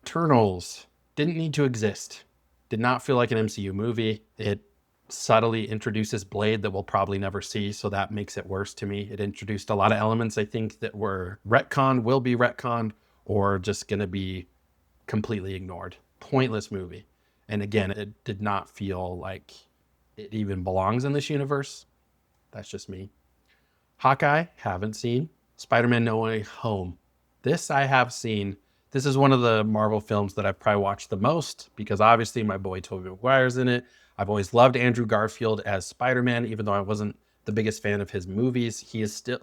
Eternals didn't need to exist. Did not feel like an MCU movie. It subtly introduces Blade that we'll probably never see, so that makes it worse to me. It introduced a lot of elements I think that were retconned, will be retconned, or just going to be completely ignored. Pointless movie. And again, it did not feel like it even belongs in this universe. That's just me. Hawkeye, haven't seen. Spider-Man No Way Home. This I have seen. This is one of the Marvel films that I've probably watched the most because obviously my boy Tobey Maguire's in it. I've always loved Andrew Garfield as Spider-Man, even though I wasn't the biggest fan of his movies. He is still,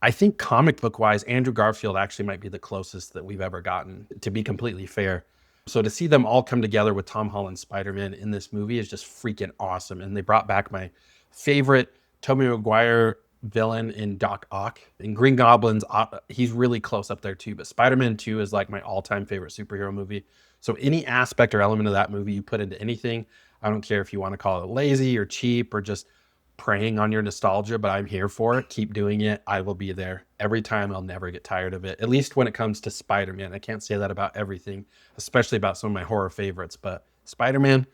I think comic book wise, Andrew Garfield actually might be the closest that we've ever gotten, to be completely fair. So to see them all come together with Tom Holland's Spider-Man in this movie is just freaking awesome. And they brought back my favorite Tobey Maguire villain in Doc Ock. And Green Goblin's, he's really close up there too. But Spider-Man 2 is like my all-time favorite superhero movie. So any aspect or element of that movie you put into anything, I don't care if you want to call it lazy or cheap or just preying on your nostalgia, but I'm here for it. Keep doing it. I will be there every time. I'll never get tired of it, at least when it comes to Spider-Man. I can't say that about everything, especially about some of my horror favorites, but Spider-Man,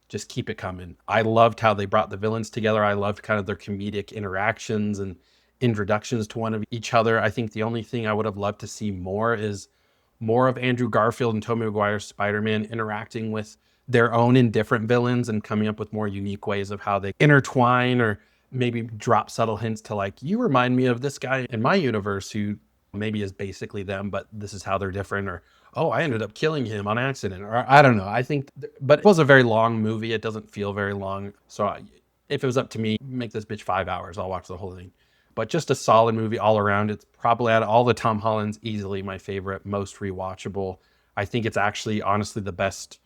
just keep it coming. I loved how they brought the villains together. I loved kind of their comedic interactions and introductions to one of each other. I think the only thing I would have loved to see more is more of Andrew Garfield and Tobey Maguire's Spider-Man interacting with their own and different villains and coming up with more unique ways of how they intertwine or maybe drop subtle hints to like, you remind me of this guy in my universe who maybe is basically them, but this is how they're different, or, oh, I ended up killing him on accident, or I don't know. I think, but it was a very long movie. It doesn't feel very long. So if it was up to me, make this bitch 5 hours, I'll watch the whole thing. But just a solid movie all around. It's probably out of all the Tom Hollands, easily my favorite, most rewatchable. I think it's actually honestly the best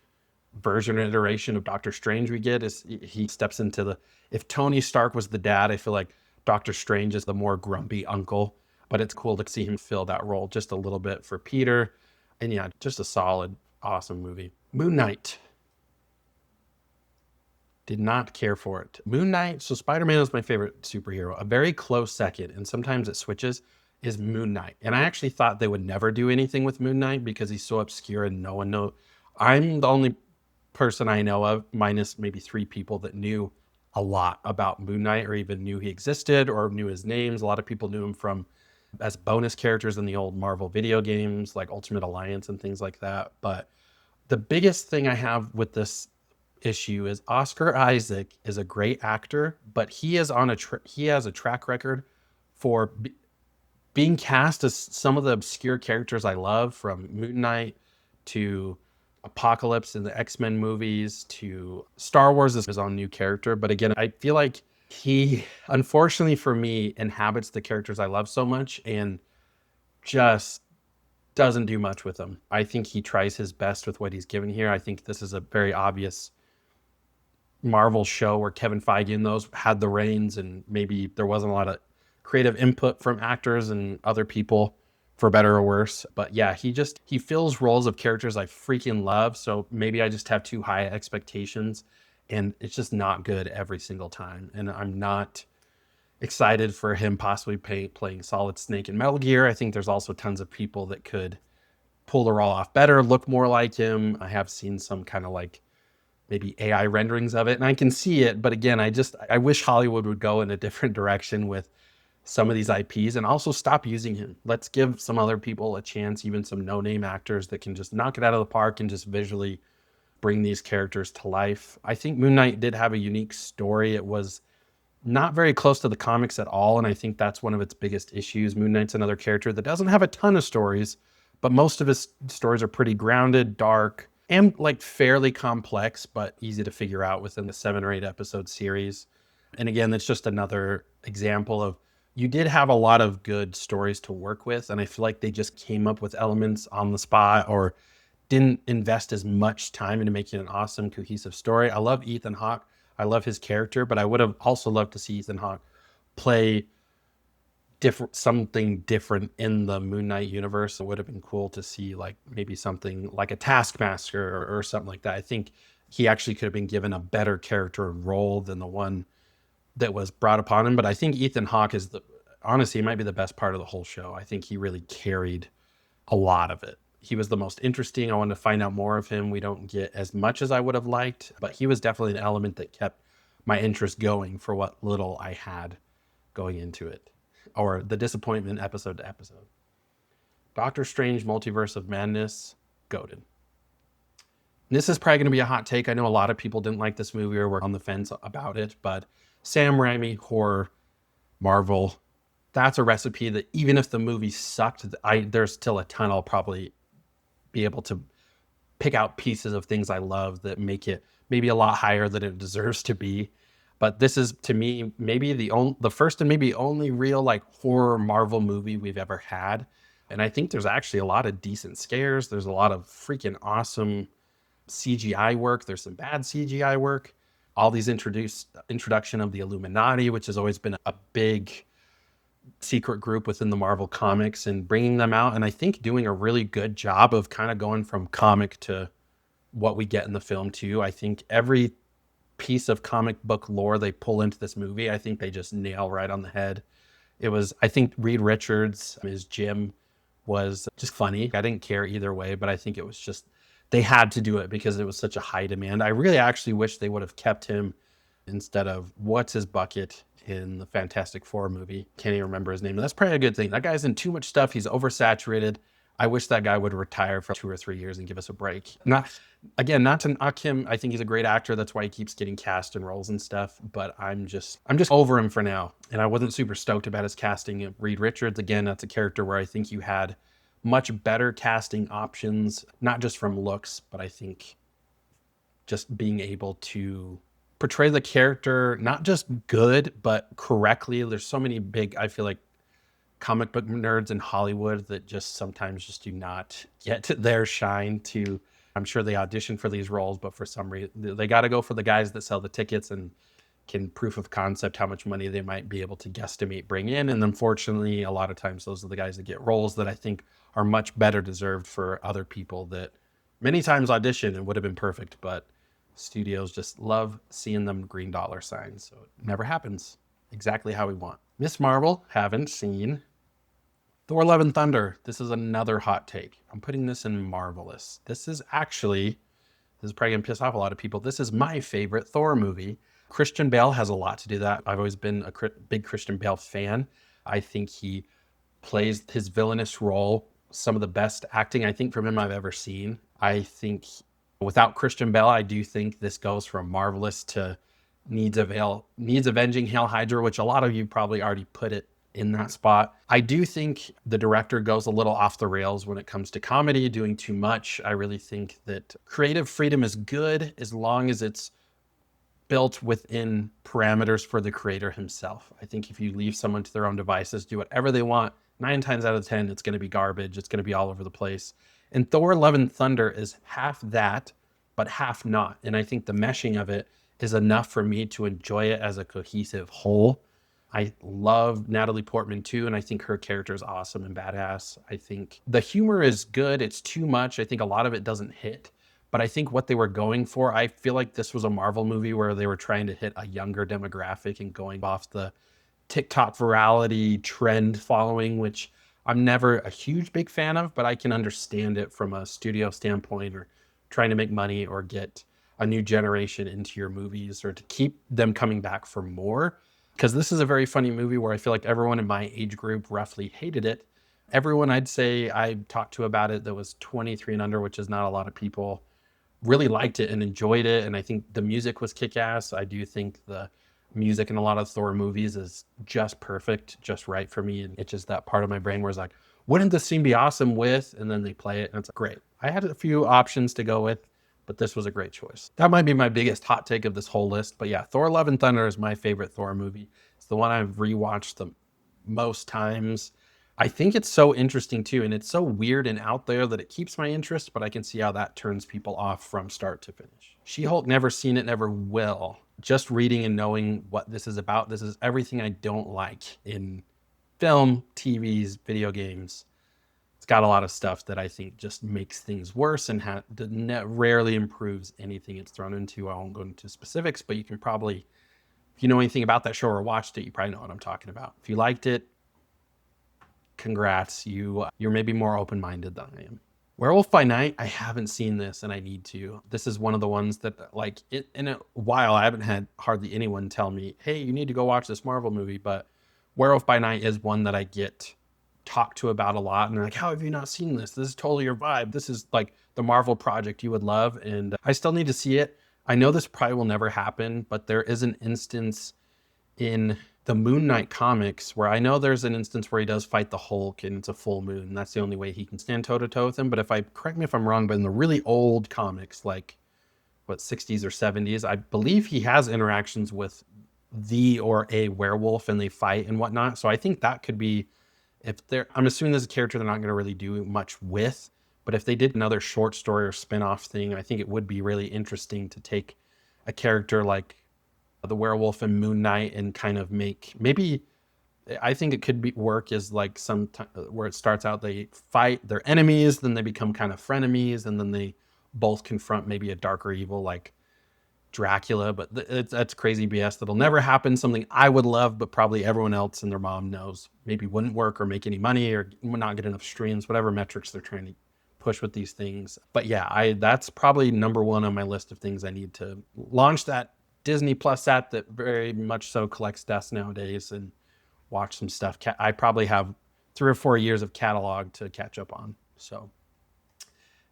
version or iteration of Doctor Strange we get. Is he steps into the, if Tony Stark was the dad, I feel like Doctor Strange is the more grumpy uncle, but it's cool to see him fill that role just a little bit for Peter. And yeah, just a solid, awesome movie. Moon Knight. Did not care for it. Moon Knight, so Spider-Man is my favorite superhero. A very close second, and sometimes it switches, is Moon Knight. And I actually thought they would never do anything with Moon Knight because he's so obscure and no one knows. I'm the only person I know of, minus maybe 3 people, that knew a lot about Moon Knight or even knew he existed or knew his names. A lot of people knew him from as bonus characters in the old Marvel video games like Ultimate Alliance and things like that. But the biggest thing I have with this issue is Oscar Isaac is a great actor, but he is on he has a track record for being cast as some of the obscure characters I love, from Moon Knight to Apocalypse in the X-Men movies to Star Wars is his own new character. But again, I feel like he, unfortunately for me, inhabits the characters I love so much and just doesn't do much with them. I think he tries his best with what he's given here. I think this is a very obvious Marvel show where Kevin Feige and those had the reins, and maybe there wasn't a lot of creative input from actors and other people, for better or worse. But yeah, he fills roles of characters I freaking love. So maybe I just have too high expectations and it's just not good every single time. And I'm not excited for him possibly playing Solid Snake in Metal Gear. I think there's also tons of people that could pull the role off better, look more like him. I have seen some kind of like maybe AI renderings of it, and I can see it. But again, I wish Hollywood would go in a different direction with some of these IPs and also stop using him. Let's give some other people a chance, even some no-name actors that can just knock it out of the park and just visually bring these characters to life. I think Moon Knight did have a unique story. It was not very close to the comics at all, and I think that's one of its biggest issues. Moon Knight's another character that doesn't have a ton of stories, but most of his stories are pretty grounded, dark, and like fairly complex, but easy to figure out within the 7 or 8 episode series. And again, that's just another example of, you did have a lot of good stories to work with, and I feel like they just came up with elements on the spot or didn't invest as much time into making an awesome, cohesive story. I love Ethan Hawke. I love his character, but I would have also loved to see Ethan Hawke play something different in the Moon Knight universe. It would have been cool to see like maybe something like a Taskmaster or something like that. I think he actually could have been given a better character and role than the one that was brought upon him. But I think Ethan Hawke is honestly, he might be the best part of the whole show. I think he really carried a lot of it. He was the most interesting. I wanted to find out more of him. We don't get as much as I would have liked, but he was definitely an element that kept my interest going for what little I had going into it, or the disappointment episode to episode. Doctor Strange Multiverse of Madness, goated. This is probably going to be a hot take. I know a lot of people didn't like this movie or were on the fence about it, but Sam Raimi horror, Marvel, that's a recipe that even if the movie sucked, there's still a ton I'll probably be able to pick out pieces of things I love that make it maybe a lot higher than it deserves to be. But this is, to me, maybe the first and maybe only real like horror Marvel movie we've ever had. And I think there's actually a lot of decent scares. There's a lot of freaking awesome CGI work. There's some bad CGI work. All these introduction of the Illuminati, which has always been a big secret group within the Marvel comics, and bringing them out. And I think doing a really good job of kind of going from comic to what we get in the film too. I think every piece of comic book lore they pull into this movie, I think they just nail right on the head. I think Reed Richards, his Jim, was just funny. I didn't care either way, but I think it was just, they had to do it because it was such a high demand. I really actually wish they would have kept him instead of what's his bucket in the Fantastic Four movie. Can't even remember his name. That's probably a good thing. That guy's in too much stuff. He's oversaturated. I wish that guy would retire for 2 or 3 years and give us a break. Not to knock him. I think he's a great actor. That's why he keeps getting cast in roles and stuff. But I'm just over him for now. And I wasn't super stoked about his casting of Reed Richards. Again, that's a character where I think you had much better casting options, not just from looks, but I think just being able to portray the character not just good but correctly. There's so many big, I feel like, comic book nerds in Hollywood that just sometimes just do not get their shine to. I'm sure they audition for these roles, but for some reason they got to go for the guys that sell the tickets, and can proof of concept how much money they might be able to guesstimate bring in. And unfortunately, a lot of times those are the guys that get roles that I think are much better deserved for other people that many times audition and would have been perfect, but studios just love seeing them green dollar signs. So it never happens exactly how we want. Miss Marvel, haven't seen. Thor Love and Thunder. This is another hot take. I'm putting this in Marvelous. This is probably going to piss off a lot of people. This is my favorite Thor movie. Christian Bale has a lot to do that. I've always been a big Christian Bale fan. I think he plays his villainous role some of the best acting I think from him I've ever seen. I think without Christian Bale, I do think this goes from Marvelous to needs avenging Hail Hydra, which a lot of you probably already put it in that spot. I do think the director goes a little off the rails when it comes to comedy, doing too much. I really think that creative freedom is good as long as it's built within parameters for the creator himself. I think if you leave someone to their own devices, do whatever they want, 9 times out of 10, it's going to be garbage. It's going to be all over the place. And Thor Love and Thunder is half that, but half not. And I think the meshing of it is enough for me to enjoy it as a cohesive whole. I love Natalie Portman too, and I think her character is awesome and badass. I think the humor is good. It's too much. I think a lot of it doesn't hit. But I think what they were going for, I feel like this was a Marvel movie where they were trying to hit a younger demographic and going off the TikTok virality trend following, which I'm never a huge big fan of, but I can understand it from a studio standpoint or trying to make money or get a new generation into your movies or to keep them coming back for more. Because this is a very funny movie where I feel like everyone in my age group roughly hated it. Everyone I'd say I talked to about it that was 23 and under, which is not a lot of people, really liked it and enjoyed it. And I think the music was kick-ass. I do think the music in a lot of Thor movies is just perfect, just right for me. And it's just that part of my brain where it's like, wouldn't this scene be awesome with? And then they play it and it's great. I had a few options to go with, but this was a great choice. That might be my biggest hot take of this whole list. But yeah, Thor Love and Thunder is my favorite Thor movie. It's the one I've rewatched the most times. I think it's so interesting too, and it's so weird and out there that it keeps my interest, but I can see how that turns people off from start to finish. She-Hulk, never seen it, never will. Just reading and knowing what this is about, this is everything I don't like in film, TVs, video games. It's got a lot of stuff that I think just makes things worse and rarely improves anything it's thrown into. I won't go into specifics, but you can probably, if you know anything about that show or watched it, you probably know what I'm talking about. If you liked it, congrats. You're maybe more open-minded than I am. Werewolf by Night, I haven't seen this and I need to. This is one of the ones that like in a while, I haven't had hardly anyone tell me, hey, you need to go watch this Marvel movie. But Werewolf by Night is one that I get talked to about a lot. And they're like, how have you not seen this? This is totally your vibe. This is like the Marvel project you would love. And I still need to see it. I know this probably will never happen, but there is an instance in the Moon Knight comics where I know there's an instance where he does fight the Hulk and it's a full moon. That's the only way he can stand toe to toe with him. But correct me if I'm wrong, but in the really old comics, like 60s or 70s, I believe he has interactions with or a werewolf and they fight and whatnot. So I think that could be, I'm assuming there's a character they're not going to really do much with, but if they did another short story or spin-off thing, I think it would be really interesting to take a character like the werewolf and Moon Knight and kind of I think it could work as like some where it starts out, they fight, they're enemies, then they become kind of frenemies, and then they both confront maybe a darker evil like Dracula. But that's crazy BS that'll never happen. Something I would love, but probably everyone else and their mom knows maybe wouldn't work or make any money or not get enough streams, whatever metrics they're trying to push with these things. But yeah, that's probably number one on my list of things I need to launch that Disney Plus app that very much so collects dust nowadays and watch some stuff. I probably have 3 or 4 years of catalog to catch up on. So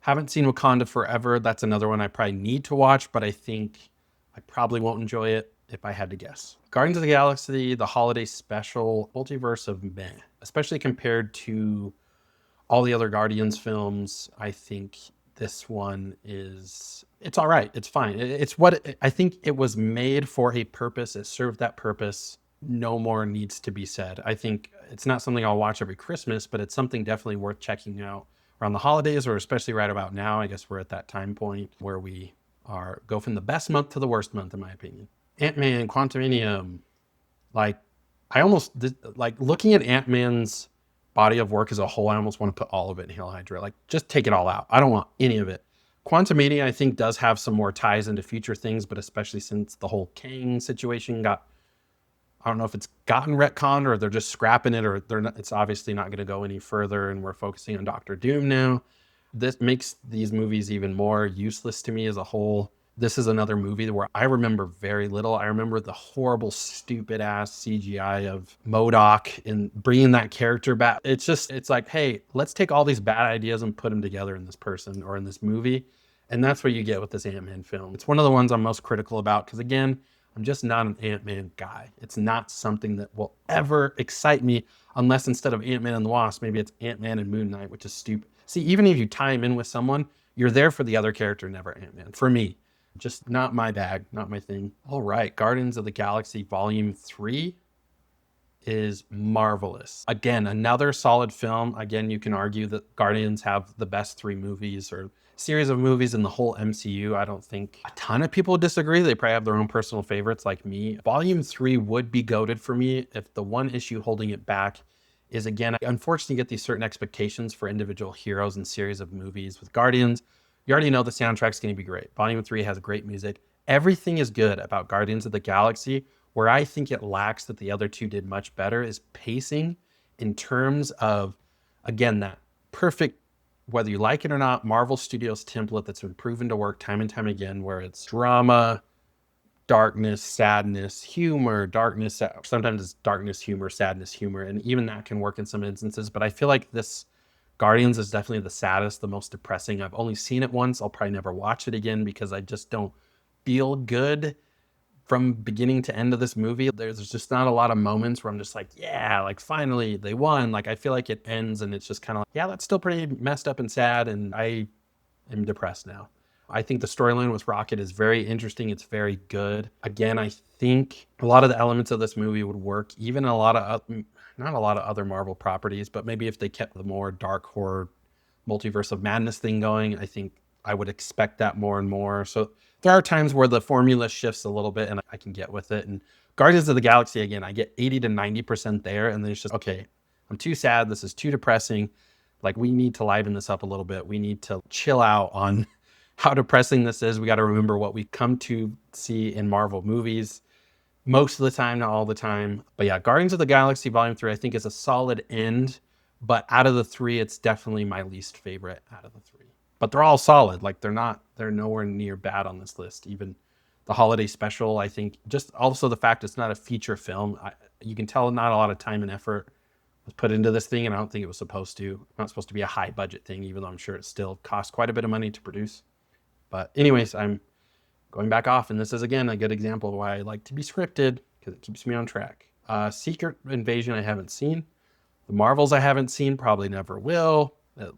haven't seen Wakanda Forever. That's another one I probably need to watch, but I think I probably won't enjoy it if I had to guess. Guardians of the Galaxy, the holiday special, multiverse of meh, especially compared to all the other Guardians films. I think this one it's all right. It's fine. I think it was made for a purpose. It served that purpose. No more needs to be said. I think it's not something I'll watch every Christmas, but it's something definitely worth checking out around the holidays, or especially right about now. I guess we're at that time point where we go from the best month to the worst month, in my opinion. Ant-Man, Quantumanium, like like looking at Ant-Man's body of work as a whole, I almost want to put all of it in Hail Hydra. Like just take it all out. I don't want any of it. Quantumania, I think, does have some more ties into future things, but especially since the whole Kang situation got, I don't know if it's gotten retconned or they're just scrapping it or they're not, it's obviously not going to go any further and we're focusing on Doctor Doom now. This makes these movies even more useless to me as a whole. This is another movie where I remember very little. I remember the horrible, stupid ass CGI of MODOK and bringing that character back. It's like, hey, let's take all these bad ideas and put them together in this person or in this movie. And that's what you get with this Ant-Man film. It's one of the ones I'm most critical about because, again, I'm just not an Ant-Man guy. It's not something that will ever excite me unless instead of Ant-Man and the Wasp, maybe it's Ant-Man and Moon Knight, which is stupid. See, even if you tie him in with someone, you're there for the other character, never Ant-Man. For me, just not my bag, not my thing. All right, Guardians of the Galaxy Volume 3 is marvelous. Again, another solid film. Again, you can argue that Guardians have the best 3 movies or series of movies in the whole MCU. I don't think a ton of people disagree. They probably have their own personal favorites like me. Volume 3 would be goated for me if the one issue holding it back is, again, unfortunately, you get these certain expectations for individual heroes and series of movies. With Guardians, you already know the soundtrack's going to be great. Volume 3 has great music. Everything is good about Guardians of the Galaxy. Where I think it lacks that the other two did much better is pacing in terms of, again, that perfect, whether you like it or not, Marvel Studios template that's been proven to work time and time again, where it's drama, darkness, sadness, humor, darkness, sometimes it's darkness, humor, sadness, humor, and even that can work in some instances. But I feel like this Guardians is definitely the saddest, the most depressing. I've only seen it once. I'll probably never watch it again because I just don't feel good from beginning to end of this movie. There's just not a lot of moments where I'm just like, yeah, like finally they won. Like I feel like it ends and it's just kind of like, yeah, that's still pretty messed up and sad. And I am depressed now. I think the storyline with Rocket is very interesting. It's very good. Again, I think a lot of the elements of this movie would work, even a lot of, not a lot of other Marvel properties, but maybe if they kept the more dark horror multiverse of madness thing going, I think I would expect that more and more. So there are times where the formula shifts a little bit and I can get with it. And Guardians of the Galaxy, again, I get 80 to 90% there. And then it's just, okay, I'm too sad. This is too depressing. Like we need to liven this up a little bit. We need to chill out on how depressing this is. We got to remember what we come to see in Marvel movies most of the time, not all the time. But yeah, Guardians of the Galaxy Volume 3, I think is a solid end. But out of the 3, it's definitely my least favorite out of the 3. But they're all solid. Like they're nowhere near bad on this list. Even the holiday special, I think, just also the fact it's not a feature film. You can tell not a lot of time and effort was put into this thing, and I don't think it was supposed to. Not supposed to be a high budget thing, even though I'm sure it still cost quite a bit of money to produce. But anyways, I'm going back off, and this is again a good example of why I like to be scripted because it keeps me on track. Secret Invasion I haven't seen. The Marvels I haven't seen, probably never will. It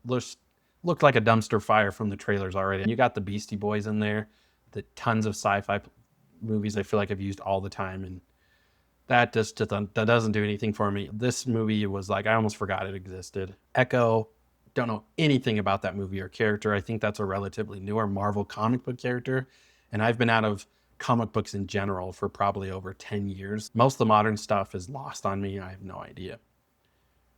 looked like a dumpster fire from the trailers already. And you got the Beastie Boys in there, the tons of sci-fi movies I feel like I've used all the time, and that that doesn't do anything for me. This movie was like, I almost forgot it existed. Echo, don't know anything about that movie or character. I think that's a relatively newer Marvel comic book character, and I've been out of comic books in general for probably over 10 years. Most of the modern stuff is lost on me. I have no idea.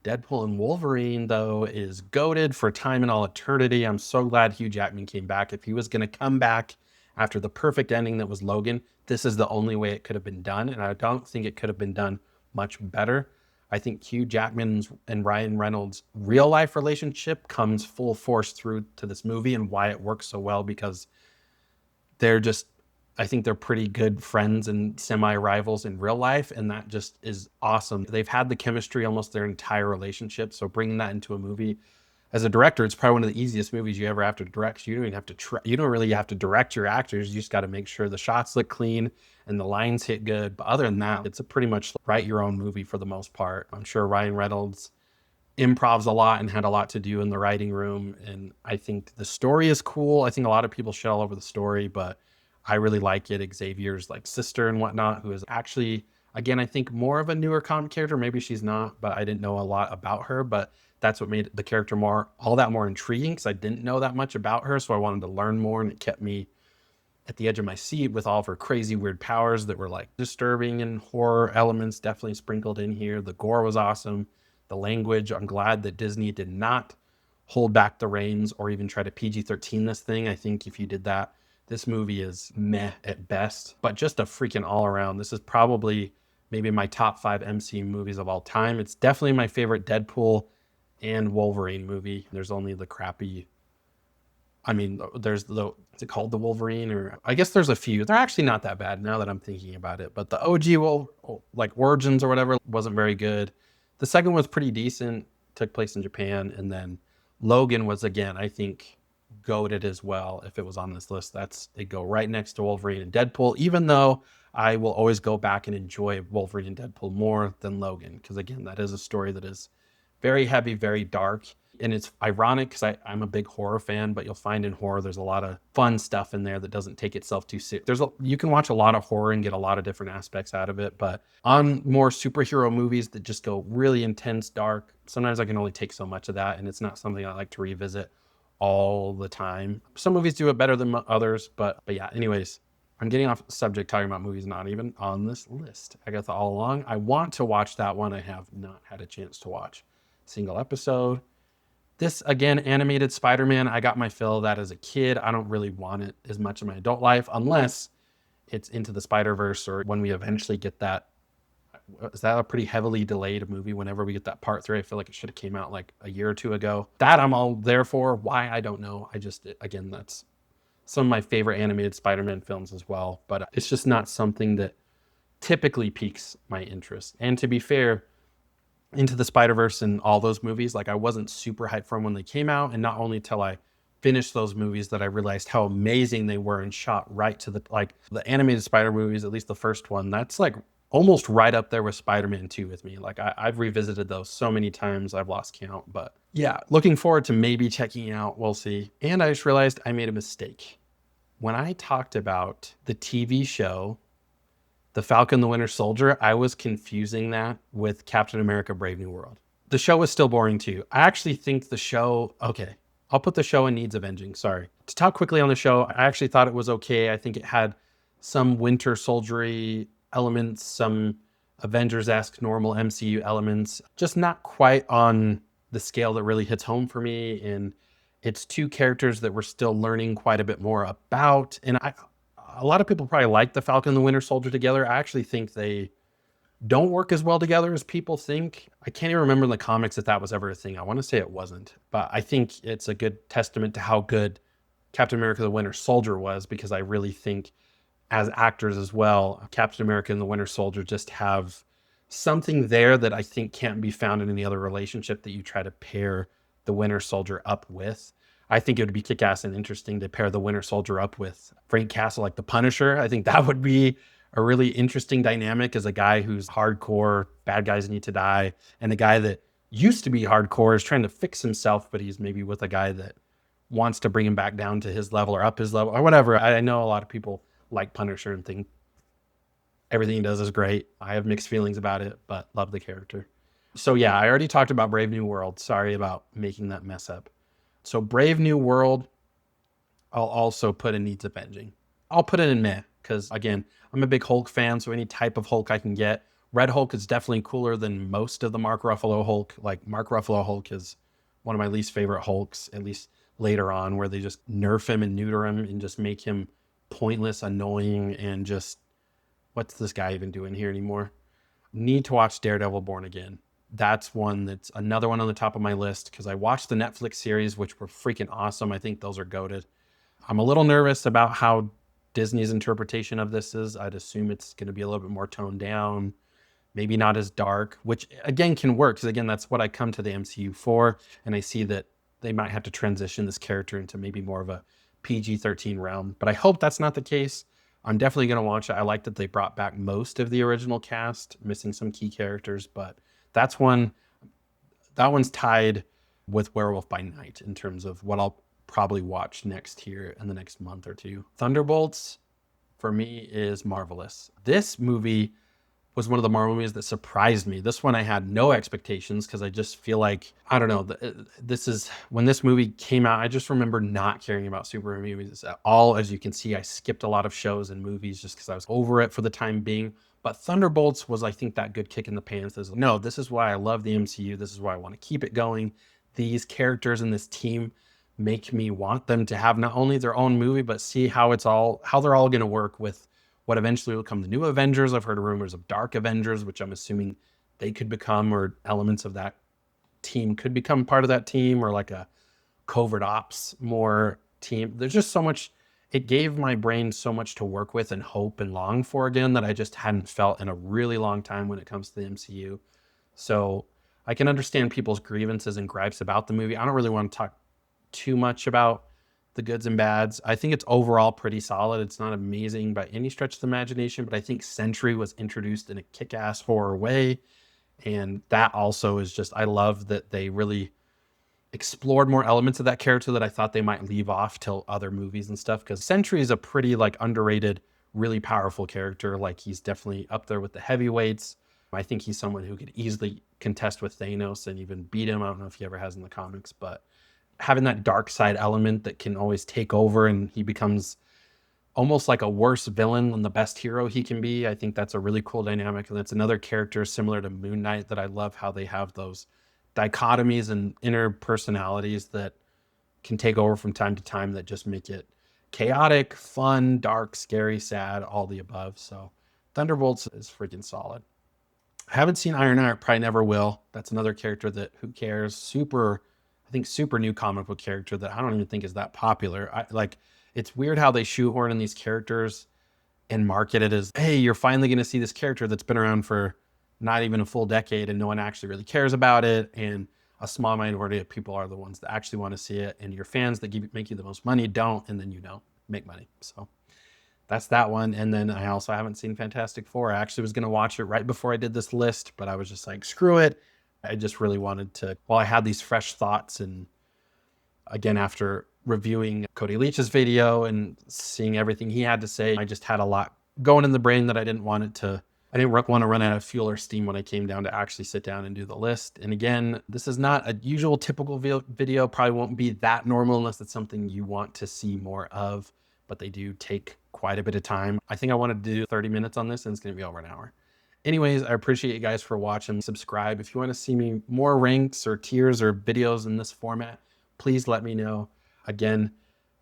Deadpool and Wolverine, though, is goated for time and all eternity. I'm so glad Hugh Jackman came back. If he was going to come back after the perfect ending that was Logan, this is the only way it could have been done, and I don't think it could have been done much better. I think Hugh Jackman's and Ryan Reynolds' real-life relationship comes full force through to this movie and why it works so well, because they're just, I think they're pretty good friends and semi-rivals in real life, and that just is awesome. They've had the chemistry almost their entire relationship, so bringing that into a movie, as a director, it's probably one of the easiest movies you ever have to direct. You don't even have to you don't really have to direct your actors. You just got to make sure the shots look clean and the lines hit good. But other than that, it's a pretty much write your own movie for the most part. I'm sure Ryan Reynolds improvs a lot and had a lot to do in the writing room, and I think the story is cool. I think a lot of people shit all over the story, but I really like it. Xavier's like sister and whatnot, who is actually, again, I think more of a newer comic character. Maybe she's not, but I didn't know a lot about her. But that's what made the character all that more intriguing, because I didn't know that much about her. So I wanted to learn more, and it kept me at the edge of my seat with all of her crazy weird powers that were like disturbing and horror elements definitely sprinkled in here. The gore was awesome. The language, I'm glad that Disney did not hold back the reins or even try to PG-13 this thing. I think if you did that, this movie is meh at best, but just a freaking all around. This is probably maybe my top 5 MCU movies of all time. It's definitely my favorite Deadpool and Wolverine movie. There's only the crappy, I mean, there's the, is it called the Wolverine? Or I guess there's a few. They're actually not that bad now that I'm thinking about it. But the OG, like Origins or whatever, wasn't very good. The second was pretty decent, took place in Japan. And then Logan was, again, I think, goated as well. If it was on this list, it'd go right next to Wolverine and Deadpool, even though I will always go back and enjoy Wolverine and Deadpool more than Logan. Because again, that is a story that is very heavy, very dark. And it's ironic because I'm a big horror fan, but you'll find in horror there's a lot of fun stuff in there that doesn't take itself too serious. You can watch a lot of horror and get a lot of different aspects out of it, but on more superhero movies that just go really intense, dark, sometimes I can only take so much of that, and it's not something I like to revisit all the time. Some movies do it better than others, but yeah, anyways, I'm getting off the subject talking about movies not even on this list. Agatha All Along, I want to watch that one. I have not had a chance to watch a single episode. This, again, animated Spider-Man, I got my fill of that as a kid. I don't really want it as much in my adult life unless it's Into the Spider-Verse or when we eventually get that. Is that a pretty heavily delayed movie whenever we get that part 3? I feel like it should have came out like a year or two ago. That I'm all there for. Why? I don't know. Again, that's some of my favorite animated Spider-Man films as well. But it's just not something that typically piques my interest. And to be fair, Into the Spider-Verse and all those movies, like I wasn't super hyped from when they came out, and not only till I finished those movies that I realized how amazing they were and shot right to the animated Spider movies, at least the first one, that's like almost right up there with Spider-Man 2 with me. Like I've revisited those so many times I've lost count, but yeah, looking forward to maybe checking out. We'll see. And I just realized I made a mistake. When I talked about the TV show The Falcon the Winter Soldier, I was confusing that with Captain America Brave New World. The show was still boring too. I actually think the show, okay, I'll put the show in needs avenging, sorry. To talk quickly on the show, I actually thought it was okay. I think it had some Winter Soldiery elements, some Avengers-esque normal MCU elements, just not quite on the scale that really hits home for me. And it's two characters that we're still learning quite a bit more about. And a lot of people probably like the Falcon and the Winter Soldier together. I actually think they don't work as well together as people think. I can't even remember in the comics if that was ever a thing. I want to say it wasn't, but I think it's a good testament to how good Captain America the Winter Soldier was, because I really think as actors as well, Captain America and the Winter Soldier just have something there that I think can't be found in any other relationship that you try to pair the Winter Soldier up with. I think it would be kick-ass and interesting to pair the Winter Soldier up with Frank Castle, like the Punisher. I think that would be a really interesting dynamic, as a guy who's hardcore, bad guys need to die, and the guy that used to be hardcore is trying to fix himself, but he's maybe with a guy that wants to bring him back down to his level or up his level or whatever. I know a lot of people like Punisher and think everything he does is great. I have mixed feelings about it, but love the character. So yeah, I already talked about Brave New World. Sorry about making that mess up. So Brave New World, I'll also put in needs avenging. I'll put it in meh, because again, I'm a big Hulk fan, so any type of Hulk I can get. Red Hulk is definitely cooler than most of the Mark Ruffalo Hulk. Like Mark Ruffalo Hulk is one of my least favorite Hulks, at least later on, where they just nerf him and neuter him and just make him pointless, annoying, and just, what's this guy even doing here anymore? Need to watch Daredevil Born Again. That's another one on the top of my list, because I watched the Netflix series, which were freaking awesome. I think those are goated. I'm a little nervous about how Disney's interpretation of this is. I'd assume it's going to be a little bit more toned down, maybe not as dark, which again can work, because again, that's what I come to the MCU for. And I see that they might have to transition this character into maybe more of a PG-13 realm, but I hope that's not the case. I'm definitely going to watch it. I like that they brought back most of the original cast, missing some key characters, but that one's tied with Werewolf by Night in terms of what I'll probably watch next here in the next month or two. Thunderbolts for me is marvelous. This movie was one of the Marvel movies that surprised me. This one I had no expectations because I just feel like, I don't know, this is, when this movie came out, I just remember not caring about superhero movies at all. As you can see, I skipped a lot of shows and movies just because I was over it for the time being. But Thunderbolts was, I think, that good kick in the pants. No, this is why I love the MCU. This is why I want to keep it going. These characters and this team make me want them to have not only their own movie, but see how they're all going to work with what eventually will become the new Avengers. I've heard rumors of Dark Avengers, which I'm assuming they could become, or elements of that team could become part of that team, or like a covert ops more team. There's just so much. It gave my brain so much to work with and hope and long for again that I just hadn't felt in a really long time when it comes to the MCU. So I can understand people's grievances and gripes about the movie. I don't really want to talk too much about the goods and bads. I think it's overall pretty solid. It's not amazing by any stretch of the imagination, but I think Sentry was introduced in a kick-ass horror way. And that also is just, I love that they really explored more elements of that character that I thought they might leave off till other movies and stuff. Because Sentry is a pretty like underrated, really powerful character. Like he's definitely up there with the heavyweights. I think he's someone who could easily contest with Thanos and even beat him. I don't know if he ever has in the comics, but having that dark side element that can always take over and he becomes almost like a worse villain than the best hero he can be. I think that's a really cool dynamic. And that's another character similar to Moon Knight that I love how they have those dichotomies and inner personalities that can take over from time to time that just make it chaotic, fun, dark, scary, sad, all the above. So Thunderbolts is freaking solid. I haven't seen Ironheart, probably never will. That's another character that, who cares? Super new comic book character that I don't even think is that popular. It's weird how they shoehorn in these characters and market it as, hey, you're finally going to see this character that's been around for not even a full decade and no one actually really cares about it. And a small minority of people are the ones that actually want to see it. And your fans that make you the most money don't, and then you don't make money. So that's that one. And then I also haven't seen Fantastic Four. I actually was going to watch it right before I did this list, but I was just like, screw it. I just really wanted to, while I had these fresh thoughts, and again, after reviewing Cody Leach's video and seeing everything he had to say, I just had a lot going in the brain that I didn't want to run out of fuel or steam when I came down to actually sit down and do the list. And again, this is not a usual typical video, probably won't be that normal unless it's something you want to see more of, but they do take quite a bit of time. I think I wanted to do 30 minutes on this and it's going to be over an hour. Anyways, I appreciate you guys for watching. Subscribe. If you want to see me more ranks or tiers or videos in this format, please let me know. Again,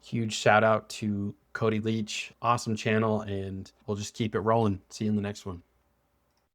huge shout out to Cody Leach. Awesome channel, and we'll just keep it rolling. See you in the next one.